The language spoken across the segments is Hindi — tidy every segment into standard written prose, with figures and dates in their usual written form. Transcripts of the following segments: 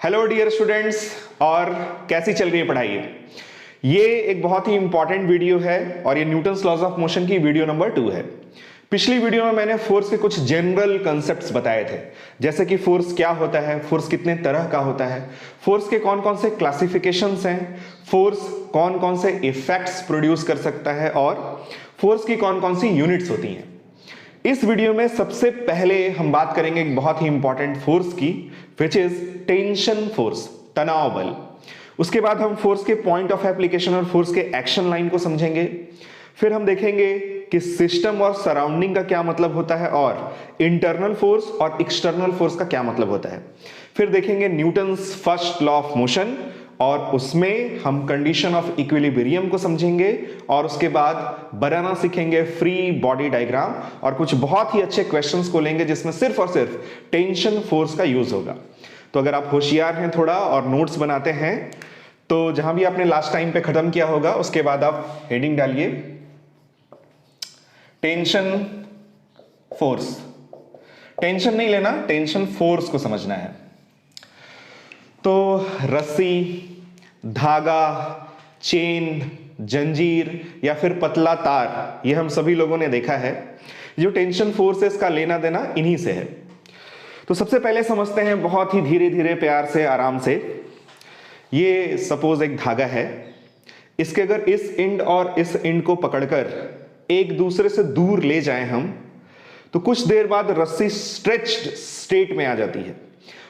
हेलो डियर स्टूडेंट्स, और कैसी चल रही है पढ़ाई। ये एक बहुत ही इंपॉर्टेंट वीडियो है और ये न्यूटन्स लॉज ऑफ मोशन की वीडियो नंबर 2 है। पिछली वीडियो में मैंने फोर्स के कुछ जनरल कंसेप्ट्स बताए थे, जैसे कि फोर्स क्या होता है, फोर्स कितने तरह का होता है, फोर्स के कौन कौन से क्लासिफिकेशंस हैं, फोर्स कौन कौन से इफेक्ट्स प्रोड्यूस कर सकता है और फोर्स की कौन कौन सी यूनिट्स होती हैं। इस वीडियो में सबसे पहले हम बात करेंगे एक बहुत ही इंपॉर्टेंट फोर्स की, विच इज टेंशन फोर्स, तनाव बल। उसके बाद हम फोर्स के पॉइंट ऑफ एप्लीकेशन और फोर्स के एक्शन लाइन को समझेंगे। फिर हम देखेंगे कि सिस्टम और सराउंडिंग का क्या मतलब होता है और इंटरनल फोर्स और एक्सटर्नल फोर्स का क्या मतलब होता है। फिर देखेंगे Newton's first law of motion और उसमें हम कंडीशन ऑफ इक्विलिब्रियम को समझेंगे और उसके बाद बनाना सीखेंगे फ्री बॉडी डायग्राम और कुछ बहुत ही अच्छे क्वेश्चंस को लेंगे जिसमें सिर्फ और सिर्फ टेंशन फोर्स का यूज होगा। तो अगर आप होशियार हैं थोड़ा और नोट्स बनाते हैं तो जहां भी आपने लास्ट टाइम पे खत्म किया होगा उसके बाद आप हेडिंग डालिए टेंशन फोर्स। टेंशन नहीं लेना, टेंशन फोर्स को समझना है। तो रस्सी, धागा, चेन, जंजीर या फिर पतला तार, ये हम सभी लोगों ने देखा है। जो टेंशन फोर्स है इसका लेना देना इन्हीं से है। तो सबसे पहले समझते हैं बहुत ही धीरे धीरे, प्यार से, आराम से। ये सपोज एक धागा है, इसके अगर इस एंड और इस एंड को पकड़कर एक दूसरे से दूर ले जाएं हम, तो कुछ देर बाद रस्सी स्ट्रेच्ड स्टेट में आ जाती है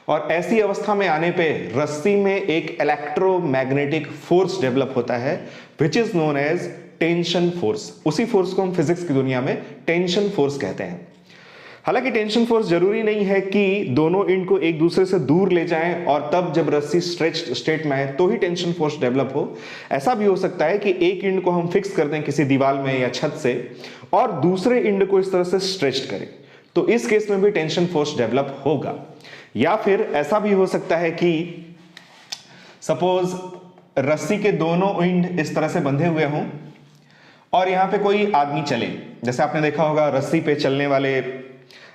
और ऐसी अवस्था में आने पे रस्सी में एक इलेक्ट्रोमैग्नेटिक फोर्स डेवलप होता है which is known as tension force. उसी फोर्स को हम फिजिक्स की दुनिया में टेंशन फोर्स कहते हैं। हालांकि टेंशन फोर्स जरूरी नहीं है कि दोनों एंड को एक दूसरे से दूर ले जाएं और तब जब रस्सी स्ट्रेच्ड स्टेट में आए तो ही टेंशन फोर्स डेवलप हो। ऐसा भी हो सकता है कि एक एंड को हम फिक्स कर दें किसी दीवार में या छत से और दूसरे एंड को इस तरह से स्ट्रेच्ड करें, तो इस केस में भी टेंशन फोर्स डेवलप होगा। या फिर ऐसा भी हो सकता है कि सपोज रस्सी के दोनों एंड इस तरह से बंधे हुए हों और यहां पे कोई आदमी चले, जैसे आपने देखा होगा रस्सी पे चलने वाले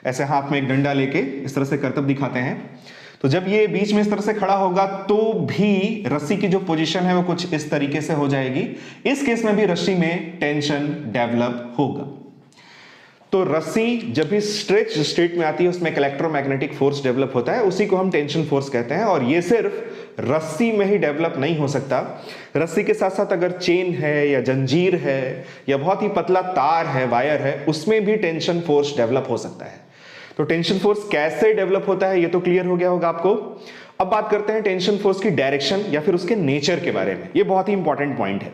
ऐसे हाथ में एक डंडा लेके इस तरह से करतब दिखाते हैं। तो जब ये बीच में इस तरह से खड़ा होगा तो भी रस्सी की जो पोजीशन है वो कुछ इस तरीके से हो जाएगी। इस केस में भी रस्सी में टेंशन डेवलप होगा। तो रस्सी जब भी स्ट्रेच स्टेट में आती है उसमें एक इलेक्ट्रोमैग्नेटिक फोर्स डेवलप होता है, उसी को हम टेंशन फोर्स कहते हैं। और ये सिर्फ रस्सी में ही डेवलप नहीं हो सकता, रस्सी के साथ साथ अगर चेन है या जंजीर है या बहुत ही पतला तार है, वायर है, उसमें भी टेंशन फोर्स डेवलप हो सकता है। तो टेंशन फोर्स कैसे डेवलप होता है ये तो क्लियर हो गया होगा आपको। अब बात करते हैं टेंशन फोर्स की डायरेक्शन या फिर उसके नेचर के बारे में। ये बहुत ही इंपॉर्टेंट पॉइंट है।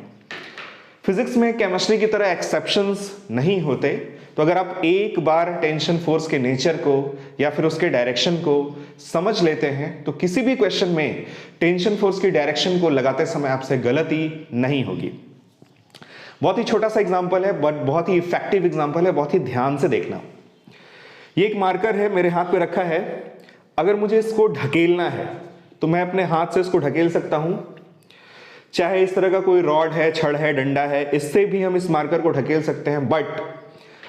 फिजिक्स में केमिस्ट्री की तरह एक्सेप्शंस नहीं होते, तो अगर आप एक बार टेंशन फोर्स के नेचर को या फिर उसके डायरेक्शन को समझ लेते हैं तो किसी भी क्वेश्चन में टेंशन फोर्स की डायरेक्शन को लगाते समय आपसे गलती नहीं होगी। बहुत ही छोटा सा एग्जांपल है बट बहुत ही इफेक्टिव एग्जांपल है, बहुत ही ध्यान से देखना। ये एक मार्कर है, मेरे हाथ पे रखा है। अगर मुझे इसको ढकेलना है तो मैं अपने हाथ से इसको ढकेल सकता हूं, चाहे इस तरह का कोई रॉड है, छड़ है, डंडा है, इससे भी हम इस मार्कर को ढकेल सकते हैं। बट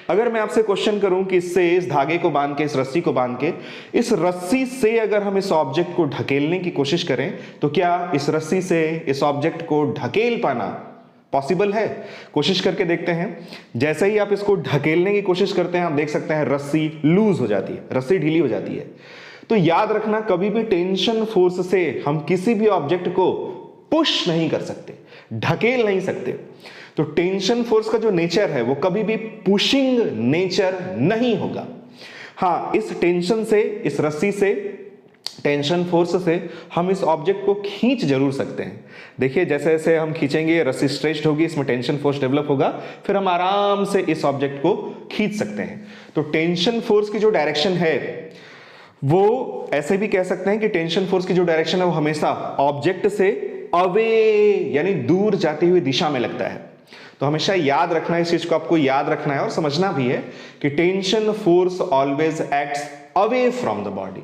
अगर मैं आपसे क्वेश्चन करूं कि इससे, इस धागे को बांध के, इस रस्सी को बांध के, इस रस्सी से अगर हम इस ऑब्जेक्ट को ढकेलने की कोशिश करें तो क्या इस रस्सी से इस ऑब्जेक्ट को ढकेल पाना पॉसिबल है? कोशिश करके देखते हैं। जैसे ही आप इसको ढकेलने की कोशिश करते हैं आप देख सकते हैं रस्सी लूज हो जाती है, रस्सी ढीली हो जाती है। तो याद रखना, कभी भी टेंशन फोर्स से हम किसी भी ऑब्जेक्ट को पुश नहीं कर सकते, ढकेल नहीं सकते। तो टेंशन फोर्स का जो नेचर है वो कभी भी पुशिंग नेचर नहीं होगा। हां, इस टेंशन से, इस रस्सी से, टेंशन फोर्स से हम इस ऑब्जेक्ट को खींच जरूर सकते हैं। देखिए जैसे जैसे हम खींचेंगे रस्सी स्ट्रेच्ड होगी, इसमें टेंशन फोर्स डेवलप होगा, फिर हम आराम से इस ऑब्जेक्ट को खींच सकते हैं। तो टेंशन फोर्स की जो डायरेक्शन है वो ऐसे भी कह सकते हैं कि टेंशन फोर्स की जो डायरेक्शन है वो हमेशा ऑब्जेक्ट से अवे यानी दूर जाती हुई दिशा में लगता है। तो हमेशा याद रखना है, इस चीज को आपको याद रखना है और समझना भी है कि tension force always acts away from the body.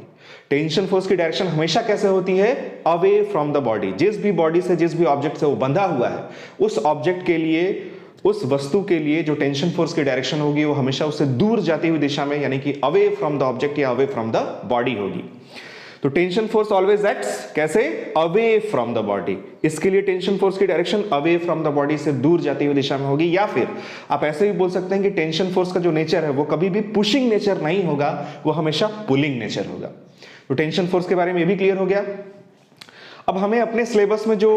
Tension force की डायरेक्शन हमेशा कैसे होती है? Away from the body. जिस भी बॉडी से, जिस भी ऑब्जेक्ट से वो बंधा हुआ है, उस ऑब्जेक्ट के लिए, उस वस्तु के लिए जो टेंशन फोर्स की डायरेक्शन होगी वो हमेशा उससे दूर जाती हुई दिशा में, यानी कि अवे फ्रॉम द ऑब्जेक्ट या अवे फ्रॉम द बॉडी होगी। तो टेंशन फोर्स ऑलवेज एक्ट्स कैसे, अवे फ्रॉम द बॉडी। इसके लिए टेंशन फोर्स की direction away from the body से दूर जाती हुई दिशा में होगी, या फिर आप ऐसे भी बोल सकते हैं कि टेंशन फोर्स का जो नेचर है वो कभी भी पुशिंग नेचर नहीं होगा, वो हमेशा पुलिंग नेचर होगा। तो टेंशन फोर्स के बारे में ये भी क्लियर हो गया। अब हमें अपने सिलेबस में जो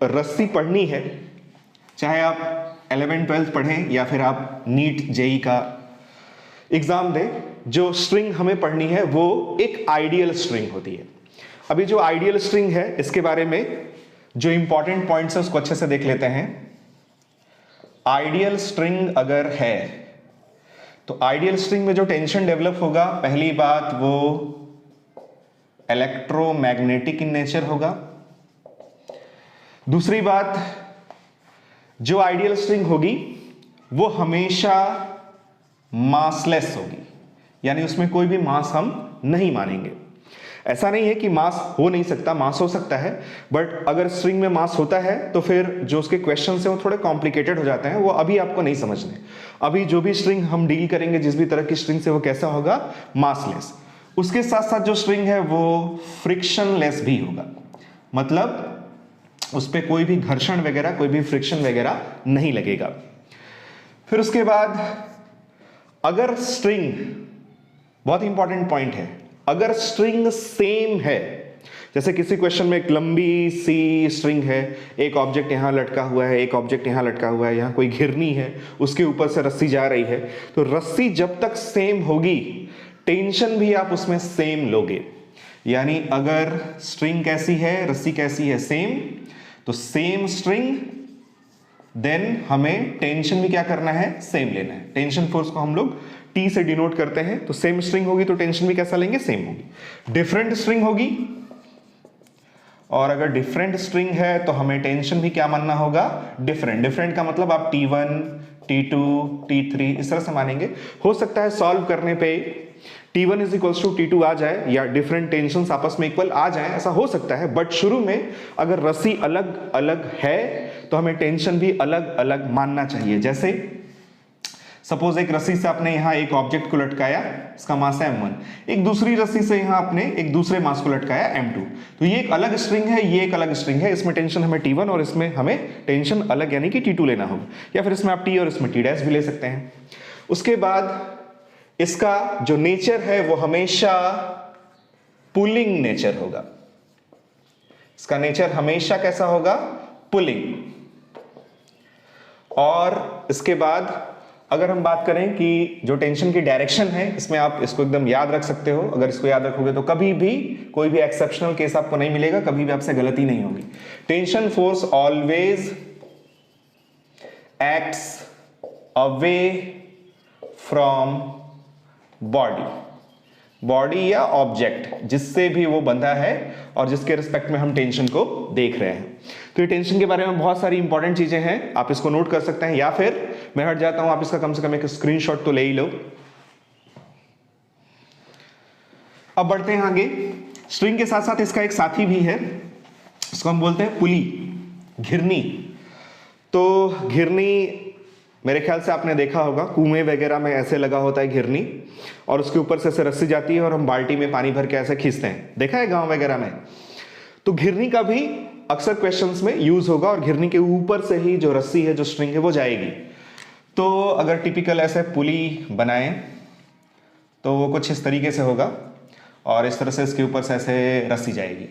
रस्सी पढ़नी है, चाहे आप 11th 12th पढ़ें या फिर आप नीट जेई का एग्जाम दें, जो स्ट्रिंग हमें पढ़नी है वो एक आइडियल स्ट्रिंग होती है। अभी जो आइडियल स्ट्रिंग है इसके बारे में जो इंपॉर्टेंट पॉइंट्स है उसको अच्छे से देख लेते हैं। आइडियल स्ट्रिंग अगर है तो आइडियल स्ट्रिंग में जो टेंशन डेवलप होगा, पहली बात वो इलेक्ट्रोमैग्नेटिक इन नेचर होगा। दूसरी बात, जो आइडियल स्ट्रिंग होगी वो हमेशा मासलेस होगी, यानी उसमें कोई भी मास हम नहीं मानेंगे। ऐसा नहीं है कि मास हो नहीं सकता, मास हो सकता है, बट अगर स्ट्रिंग में मास होता है तो फिर जो उसके क्वेश्चंस हैं वो थोड़े कॉम्प्लिकेटेड हो जाते हैं, वो अभी आपको नहीं समझने। अभी जो भी स्ट्रिंग हम डील करेंगे जिस भी तरह की स्ट्रिंग से, वो कैसा होगा, मासलेस। उसके साथ साथ जो स्ट्रिंग है वो फ्रिक्शनलेस भी होगा, मतलब उस पर कोई भी घर्षण वगैरह, कोई भी फ्रिक्शन वगैरह नहीं लगेगा। फिर उसके बाद अगर स्ट्रिंग, बहुत इंपॉर्टेंट पॉइंट है, अगर स्ट्रिंग सेम है, जैसे किसी क्वेश्चन में एक लंबी सी स्ट्रिंग है, एक ऑब्जेक्ट यहां लटका हुआ है, एक ऑब्जेक्ट यहां लटका हुआ है, यहां कोई घिरनी है, उसके ऊपर से रस्सी जा रही है, तो रस्सी जब तक सेम होगी टेंशन भी आप उसमें सेम लोगे। यानी अगर स्ट्रिंग कैसी है, रस्सी कैसी है, सेम, तो सेम स्ट्रिंग, देन हमें टेंशन भी क्या करना है, सेम लेना है। टेंशन फोर्स को हम लोग T से डिनोट करते हैं, तो सेम स्ट्रिंग होगी तो टेंशन भी कैसा लेंगे, सेम होगी। डिफरेंट स्ट्रिंग होगी, और अगर डिफरेंट स्ट्रिंग है तो हमें टेंशन भी क्या मानना होगा, डिफरेंट। डिफरेंट का मतलब आप T1, T2, T3 इस तरह से मानेंगे। हो सकता है सॉल्व करने पे T1 is equals to T2 आ जाए, या डिफरेंट टेंशंस आपस में इक्वल आ जाए, ऐसा हो सकता है। बट शुरू में अगर रस्सी अलग अलग है तो हमें टेंशन भी अलग अलग मानना चाहिए। जैसे सपोज एक रस्सी से आपने यहां एक ऑब्जेक्ट को लटकाया, इसका मास है m1, एक दूसरी रस्सी से यहां आपने एक दूसरे मास को लटकाया m2, तो ये एक अलग स्ट्रिंग है, ये एक अलग स्ट्रिंग है, इसमें टेंशन हमें T1 और इसमें हमें टेंशन अलग यानी कि T2 लेना होगा, या फिर इसमें आप T और इसमें T' भी ले सकते हैं। उसके बाद इसका जो नेचर है वो हमेशा पुलिंग नेचर होगा। इसका नेचर हमेशा कैसा होगा, पुलिंग। और इसके बाद अगर हम बात करें कि जो टेंशन की डायरेक्शन है, इसमें आप इसको एकदम याद रख सकते हो। अगर इसको याद रखोगे तो कभी भी कोई भी एक्सेप्शनल केस आपको नहीं मिलेगा, कभी भी आपसे गलती नहीं होगी। Tension force always acts away from body, body या ऑब्जेक्ट जिससे भी वो बंधा है और जिसके रिस्पेक्ट में हम टेंशन को देख रहे हैं। तो ये टेंशन के बारे में बहुत सारी इंपॉर्टेंट चीजें हैं, आप इसको नोट कर सकते हैं, या फिर मैं हट जाता हूं, आप इसका कम से कम एक स्क्रीनशॉट तो ले ही लो। अब बढ़ते हैं आगे। स्ट्रिंग के साथ साथ इसका एक साथी भी है, इसको हम बोलते हैं पुली, घिरनी। तो घिरनी मेरे ख्याल से आपने देखा होगा, कुएं वगैरह में ऐसे लगा होता है घिरनी, और उसके ऊपर से ऐसे रस्सी जाती है और हम बाल्टी में पानी भर के ऐसे खींचते हैं, देखा है गांव वगैरह में। तो घिरनी का भी अक्सर क्वेश्चंस में यूज होगा, और घिरनी के ऊपर से ही जो रस्सी है, जो स्ट्रिंग है, वो जाएगी। तो अगर टिपिकल ऐसे पुली बनाए तो वो कुछ इस तरीके से होगा, और इस तरह से इसके ऊपर से ऐसे रस्सी जाएगी।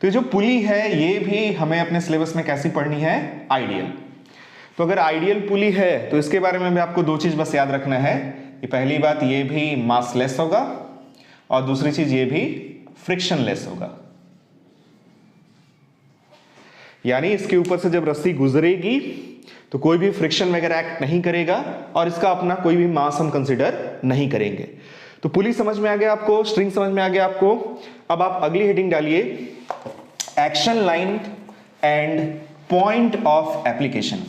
तो ये जो पुली है ये भी हमें अपने सिलेबस में कैसी पढ़नी है, आइडियल। तो अगर आइडियल पुली है तो इसके बारे में भी आपको दो चीज बस याद रखना है कि पहली बात ये भी मासलेस होगा, और दूसरी चीज ये भी फ्रिक्शनलेस होगा। यानी इसके ऊपर से जब रस्सी गुजरेगी तो कोई भी फ्रिक्शन वगैरह एक्ट नहीं करेगा, और इसका अपना कोई भी मास हम कंसिडर नहीं करेंगे। तो पुली समझ में आ गया आपको, स्ट्रिंग समझ में आ गया आपको। अब आप अगली हेडिंग डालिए, action line and point of application.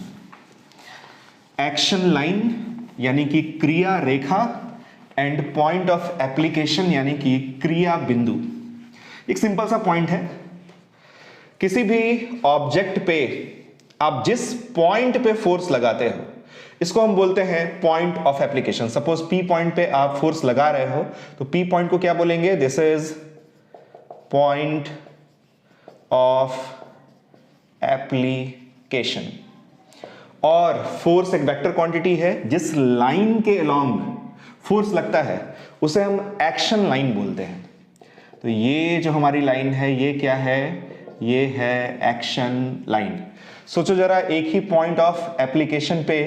Action line यानी कि क्रिया रेखा, एंड पॉइंट ऑफ एप्लीकेशन यानी कि क्रिया बिंदु। एक सिंपल सा पॉइंट है, किसी भी ऑब्जेक्ट पे आप जिस पॉइंट पे फोर्स लगाते हो इसको हम बोलते हैं point of application. Suppose P point पे आप फोर्स लगा रहे हो तो P पॉइंट को क्या बोलेंगे, this is point of application. और फोर्स एक वेक्टर क्वांटिटी है, जिस लाइन के अलोंग फोर्स लगता है उसे हम एक्शन लाइन बोलते हैं। तो ये जो हमारी लाइन है ये क्या है, ये है एक्शन लाइन। सोचो जरा, एक ही पॉइंट ऑफ एप्लीकेशन पे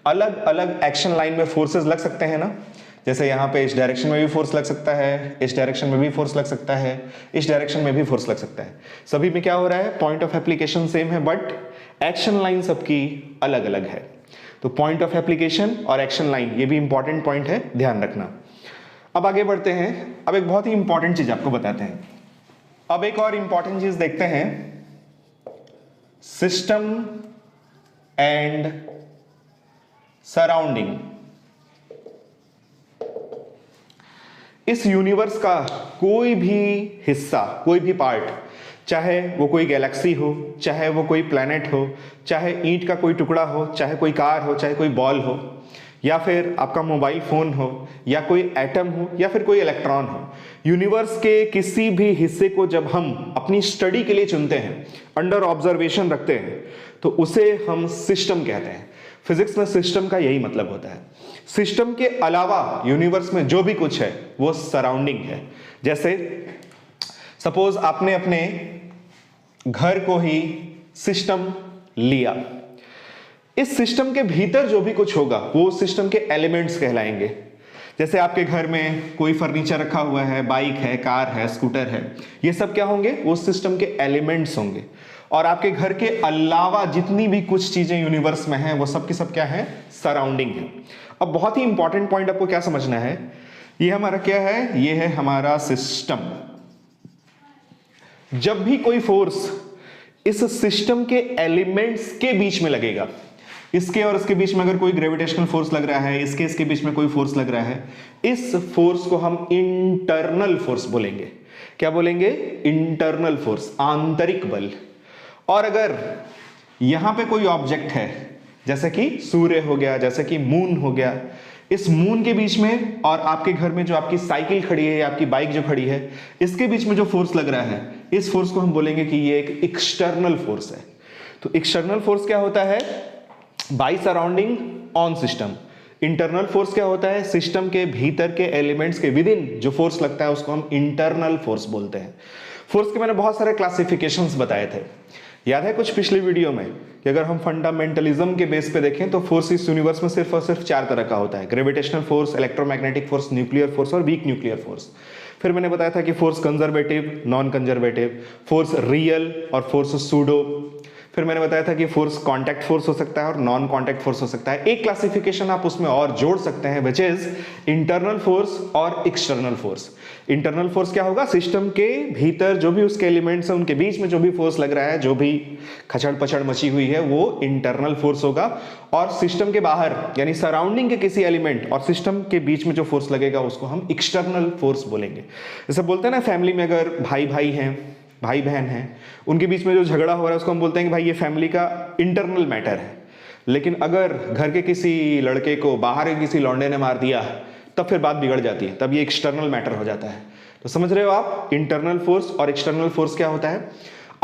अलग अलग एक्शन लाइन में फोर्सेस लग सकते हैं ना। जैसे यहाँ पे इस डायरेक्शन में भी फोर्स लग सकता है, इस डायरेक्शन में भी फोर्स लग सकता है, इस डायरेक्शन में भी फोर्स लग सकता है। सभी में क्या हो रहा है, पॉइंट ऑफ एप्लीकेशन सेम है बट एक्शन लाइन सबकी अलग अलग है। तो पॉइंट ऑफ एप्लीकेशन और एक्शन लाइन ये भी इंपॉर्टेंट पॉइंट है, ध्यान रखना। अब आगे बढ़ते हैं। अब एक बहुत ही इंपॉर्टेंट चीज आपको बताते हैं। अब एक और इंपॉर्टेंट चीज देखते हैं, सिस्टम एंड सराउंडिंग। इस यूनिवर्स का कोई भी हिस्सा, कोई भी पार्ट, चाहे वो कोई गैलेक्सी हो, चाहे वो कोई प्लैनेट हो, चाहे ईंट का कोई टुकड़ा हो, चाहे कोई कार हो, चाहे कोई बॉल हो, या फिर आपका मोबाइल फोन हो, या कोई एटम हो, या फिर कोई इलेक्ट्रॉन हो, यूनिवर्स के किसी भी हिस्से को जब हम अपनी स्टडी के लिए चुनते हैं, अंडर ऑब्जर्वेशन रखते हैं, तो उसे हम सिस्टम कहते हैं। फिजिक्स में सिस्टम का यही मतलब होता है। सिस्टम के अलावा यूनिवर्स में जो भी कुछ है वो सराउंडिंग है। जैसे सपोज आपने अपने घर को ही सिस्टम लिया, इस सिस्टम के भीतर जो भी कुछ होगा वो सिस्टम के एलिमेंट्स कहलाएंगे। जैसे आपके घर में कोई फर्नीचर रखा हुआ है, बाइक है, कार है, स्कूटर है, ये सब क्या होंगे, वो सिस्टम के एलिमेंट्स होंगे। और आपके घर के अलावा जितनी भी कुछ चीजें यूनिवर्स में हैं वो सब की सब क्या है, सराउंडिंग है। अब बहुत ही इंपॉर्टेंट पॉइंट आपको क्या समझना है, ये हमारा क्या है, ये है हमारा सिस्टम। जब भी कोई फोर्स इस सिस्टम के एलिमेंट्स के बीच में लगेगा, इसके और इसके बीच में अगर कोई ग्रेविटेशनल फोर्स लग रहा है, इसके इसके बीच में कोई फोर्स लग रहा है, इस फोर्स को हम इंटरनल फोर्स बोलेंगे। क्या बोलेंगे, इंटरनल फोर्स, आंतरिक बल। और अगर यहां पे कोई ऑब्जेक्ट है, जैसे कि सूर्य हो गया, जैसे कि मून हो गया, इस मून के बीच में और आपके घर में जो आपकी साइकिल खड़ी है, आपकी बाइक जो खड़ी है, इसके बीच में जो फोर्स लग रहा है, इस फोर्स को हम बोलेंगे कि ये एक एक्सटर्नल फोर्स है। तो एक्सटर्नल फोर्स क्या होता है, by surrounding on system. Internal force क्या होता है, सिस्टम के भीतर के एलिमेंट्स के विद इन जो फोर्स लगता है उसको हम इंटरनल फोर्स बोलते हैं। फोर्स के मैंने बहुत सारे क्लासिफिकेशंस बताए थे, याद है कुछ पिछली वीडियो में, कि अगर हम फंडामेंटलिज्म के बेस पे देखें तो फोर्स इस यूनिवर्स में सिर्फ और सिर्फ 4 तरह का होता है, gravitational force, electromagnetic force, nuclear force और वीक न्यूक्लियर फोर्स। फिर मैंने बताया था कि force conservative, non conservative, force real और फोर्स सूडो। फिर मैंने बताया था कि फोर्स कांटेक्ट फोर्स हो सकता है और नॉन कांटेक्ट फोर्स हो सकता है। एक क्लासिफिकेशन आप उसमें और जोड़ सकते हैं, विच इज इंटरनल फोर्स और एक्सटर्नल फोर्स। इंटरनल फोर्स क्या होगा, सिस्टम के भीतर जो भी उसके एलिमेंट्स हैं उनके बीच में जो भी फोर्स लग रहा है, जो भी खचड़ पचड़ मची हुई है, वो इंटरनल फोर्स होगा। और सिस्टम के बाहर यानी सराउंडिंग के किसी एलिमेंट और सिस्टम के बीच में जो फोर्स लगेगा उसको हम एक्सटर्नल फोर्स बोलेंगे। जैसे बोलते हैं ना, फैमिली में अगर भाई भाई हैं, भाई बहन हैं, उनके बीच में जो झगड़ा हो रहा है उसको हम बोलते हैं कि भाई ये फैमिली का इंटरनल मैटर है। लेकिन अगर घर के किसी लड़के को बाहर के किसी लौंडे ने मार दिया तब फिर बात बिगड़ जाती है, तब ये एक्सटर्नल मैटर हो जाता है। तो समझ रहे हो आप, इंटरनल फोर्स और एक्सटर्नल फोर्स क्या होता है।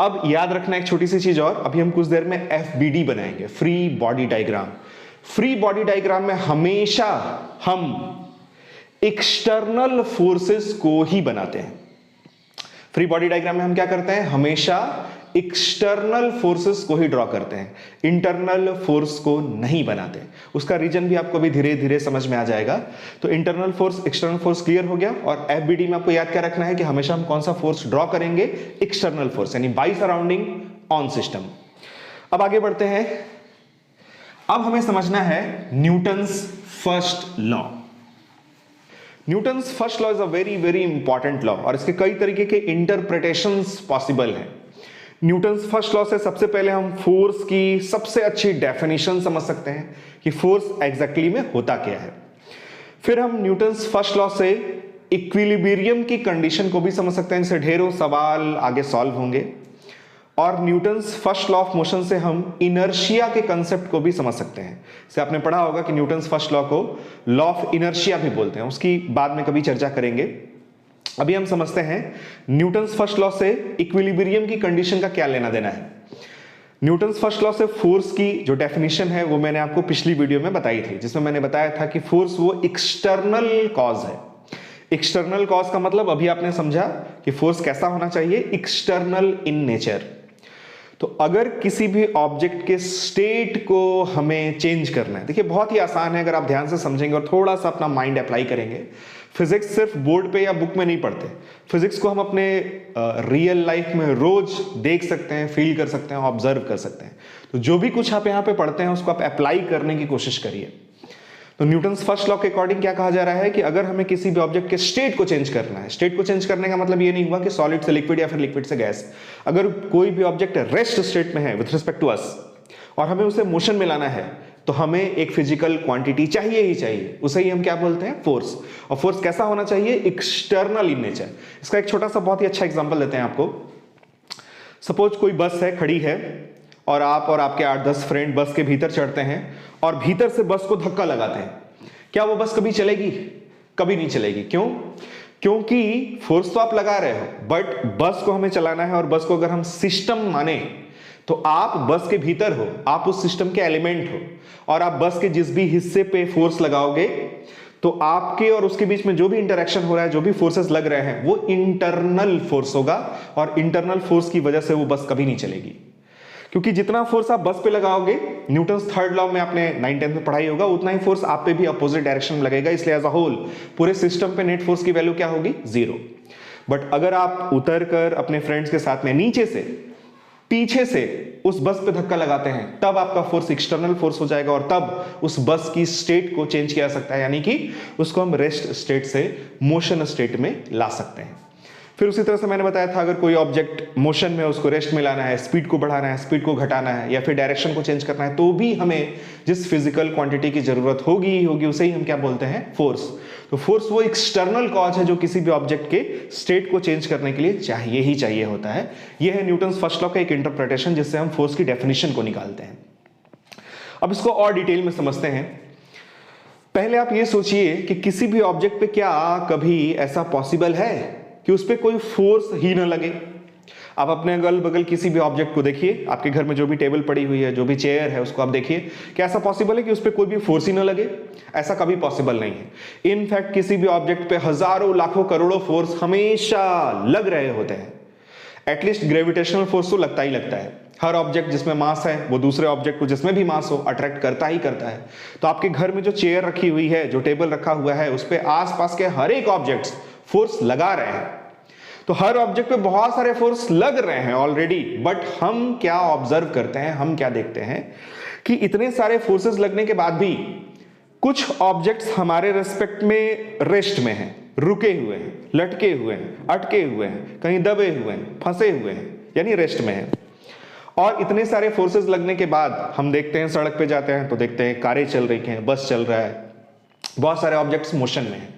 अब याद रखना एक छोटी सी चीज और, अभी हम कुछ देर में FBD बनाएंगे, free body diagram. Free body diagram में हमेशा हम एक्सटर्नल फोर्सेस को ही बनाते हैं। फ्री बॉडी डायग्राम में हम क्या करते हैं, हमेशा एक्सटर्नल फोर्सेस को ही ड्रॉ करते हैं, इंटरनल फोर्स को नहीं बनाते। उसका रीजन भी आपको भी धीरे धीरे समझ में आ जाएगा। तो internal force, external force clear हो गया। और FBD में आपको याद क्या रखना है कि हमेशा हम कौन सा फोर्स ड्रॉ करेंगे, एक्सटर्नल फोर्स, यानी बाई सराउंडिंग ऑन सिस्टम। अब आगे बढ़ते हैं। अब हमें समझना है Newton's first law. Newton's first law is a very very important law और इसके कई तरीके के इंटरप्रिटेशंस पॉसिबल हैं। न्यूटन्स फर्स्ट लॉ से सबसे पहले हम फोर्स की सबसे अच्छी डेफिनेशन समझ सकते हैं कि फोर्स एग्जैक्टली में होता क्या है। फिर हम न्यूटन्स फर्स्ट लॉ से इक्विलिब्रियम की कंडीशन को भी समझ सकते हैं, इनसे ढेरों सवाल आगे सॉल्व होंगे। और Newton's first law of motion से हम इनर्शिया के कंसेप्ट को भी समझ सकते हैं। जैसे आपने पढ़ा होगा कि न्यूटन्स फर्स्ट लॉ को लॉ ऑफ इनर्शिया भी बोलते हैं, उसकी बाद में कभी चर्चा करेंगे। अभी हम समझते हैं न्यूटन्स फर्स्ट लॉ से इक्विलिब्रियम की कंडीशन का क्या लेना देना है। न्यूटन्स फर्स्ट लॉ से फोर्स की जो डेफिनेशन है वो मैंने आपको पिछली वीडियो में बताई थी, जिसमें मैंने बताया था कि फोर्स वो एक्सटर्नल कॉज है। एक्सटर्नल कॉज का मतलब अभी आपने समझा कि फोर्स कैसा होना चाहिए, एक्सटर्नल इन नेचर। तो अगर किसी भी ऑब्जेक्ट के स्टेट को हमें चेंज करना है, देखिए बहुत ही आसान है अगर आप ध्यान से समझेंगे और थोड़ा सा अपना माइंड अप्लाई करेंगे। फिजिक्स सिर्फ बोर्ड पे या बुक में नहीं पढ़ते, फिजिक्स को हम अपने रियल लाइफ में रोज देख सकते हैं, फील कर सकते हैं, ऑब्जर्व कर सकते हैं। तो जो भी कुछ आप यहाँ पे पढ़ते हैं उसको आप अप्लाई करने की कोशिश करिए। तो न्यूटन्स फर्स्ट लॉ के अकॉर्डिंग क्या कहा जा रहा है कि अगर हमें किसी भी ऑब्जेक्ट के स्टेट को चेंज करना है, स्टेट को चेंज करने का मतलब ये नहीं हुआ कि सॉलिड से लिक्विड या फिर लिक्विड से गैस। अगर कोई भी ऑब्जेक्ट रेस्ट स्टेट में है विथ रिस्पेक्ट टू अस और हमें उसे मोशन में लाना है, तो हमें एक फिजिकल क्वांटिटी चाहिए ही चाहिए, उसे ही हम क्या बोलते हैं, फोर्स। और फोर्स कैसा होना चाहिए, एक्सटर्नल इन नेचर। इसका एक छोटा सा बहुत ही अच्छा एग्जांपल देते हैं आपको। सपोज कोई बस है, खड़ी है, और आप और आपके 8-10 फ्रेंड बस के भीतर चढ़ते हैं और भीतर से बस को धक्का लगाते हैं। क्या वो बस कभी चलेगी? कभी नहीं चलेगी। क्यों? क्योंकि फोर्स तो आप लगा रहे हो, बट बस को हमें चलाना है, और बस को अगर हम सिस्टम माने तो आप बस के भीतर हो, आप उस सिस्टम के एलिमेंट हो, और आप बस के जिस भी हिस्से पे फोर्स लगाओगे तो आपके और उसके बीच में जो भी इंटरेक्शन हो रहा है, जो भी फोर्सेस लग रहे हैं, वो इंटरनल फोर्स होगा, और इंटरनल फोर्स की वजह से वो बस कभी नहीं चलेगी। क्योंकि जितना फोर्स आप बस पे लगाओगे, न्यूटन्स थर्ड लॉ में आपने 9th-10th में पढ़ाई होगा, उतना ही फोर्स आप पे भी अपोजिट डायरेक्शन में लगेगा। इसलिए एज अ होल पूरे सिस्टम पे नेट फोर्स की वैल्यू क्या होगी, 0। बट अगर आप उतर कर अपने फ्रेंड्स के साथ में नीचे से, पीछे से उस बस पे धक्का लगाते हैं, तब आपका फोर्स एक्सटर्नल फोर्स हो जाएगा, और तब उस बस की स्टेट को चेंज किया जा सकता है, यानी कि उसको हम रेस्ट स्टेट से मोशन स्टेट में ला सकते हैं। फिर उसी तरह से मैंने बताया था, अगर कोई ऑब्जेक्ट मोशन में, उसको रेस्ट में लाना है, स्पीड को बढ़ाना है, स्पीड को घटाना है, या फिर डायरेक्शन को चेंज करना है, तो भी हमें जिस फिजिकल क्वांटिटी की जरूरत होगी उसे ही हम क्या बोलते हैं, फोर्स। तो फोर्स वो एक्सटर्नल कॉज है जो किसी भी ऑब्जेक्ट के स्टेट को चेंज करने के लिए चाहिए ही चाहिए होता है। यह है न्यूटन्स फर्स्ट लॉ का एक इंटरप्रिटेशन, जिससे हम फोर्स की डेफिनेशन को निकालते हैं। अब इसको और डिटेल में समझते हैं। पहले आप ये सोचिए कि किसी भी ऑब्जेक्ट पे क्या कभी ऐसा पॉसिबल है कि उस पर कोई फोर्स ही ना लगे? आप अपने अगल बगल किसी भी ऑब्जेक्ट को देखिए, आपके घर में जो भी टेबल पड़ी हुई है, जो भी चेयर है, उसको आप देखिए, क्या ऐसा पॉसिबल है कि उस पर कोई भी फोर्स ही ना लगे? ऐसा कभी पॉसिबल नहीं है। इनफैक्ट किसी भी ऑब्जेक्ट पे हजारों, लाखों, करोड़ों फोर्स हमेशा लग रहे होते हैं। एटलीस्ट ग्रेविटेशनल फोर्स तो लगता ही लगता है। हर ऑब्जेक्ट जिसमें मास है वो दूसरे ऑब्जेक्ट को जिसमें भी मास हो अट्रैक्ट करता ही करता है। तो आपके घर में जो चेयर रखी हुई है, जो टेबल रखा हुआ है, उस पर आसपास के हर एक ऑब्जेक्ट फोर्स लगा रहे हैं। तो हर ऑब्जेक्ट पे बहुत सारे फोर्स लग रहे हैं ऑलरेडी, बट हम क्या ऑब्जर्व करते हैं, हम क्या देखते हैं कि इतने सारे फोर्सेस लगने के बाद भी कुछ ऑब्जेक्ट्स हमारे रेस्पेक्ट में रेस्ट में हैं, रुके हुए हैं, लटके हुए हैं, अटके हुए हैं, कहीं दबे हुए हैं, फंसे हुए हैं, यानी रेस्ट में हैं। और इतने सारे फोर्सेस लगने के बाद हम देखते हैं, सड़क पे जाते हैं तो देखते हैं कारें चल रही हैं, बस चल रहा है, बहुत सारे ऑब्जेक्ट्स मोशन में हैं।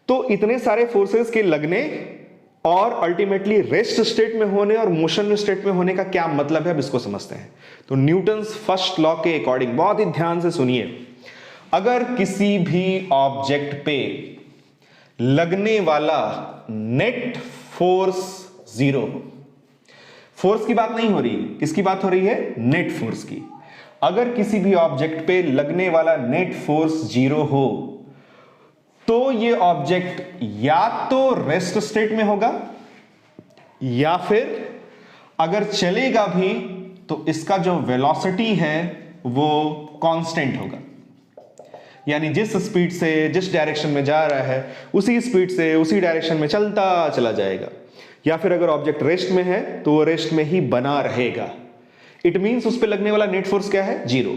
तो इतने सारे फोर्सेस के लगने और अल्टीमेटली रेस्ट स्टेट में होने और मोशन स्टेट में होने का क्या मतलब है, अब इसको समझते हैं। तो न्यूटन्स फर्स्ट लॉ के अकॉर्डिंग, बहुत ही ध्यान से सुनिए, अगर किसी भी ऑब्जेक्ट पे लगने वाला नेट फोर्स 0 हो, फोर्स की बात नहीं हो रही, किसकी बात हो रही है, नेट फोर्स की। अगर किसी भी ऑब्जेक्ट पे लगने वाला नेट फोर्स 0 हो, तो ये ऑब्जेक्ट या तो रेस्ट स्टेट में होगा, या फिर अगर चलेगा भी तो इसका जो वेलोसिटी है वो कांस्टेंट होगा। यानी जिस स्पीड से, जिस डायरेक्शन में जा रहा है, उसी स्पीड से उसी डायरेक्शन में चलता चला जाएगा। या फिर अगर ऑब्जेक्ट रेस्ट में है तो वो रेस्ट में ही बना रहेगा। इट मींस उस पर लगने वाला नेट फोर्स क्या है, 0।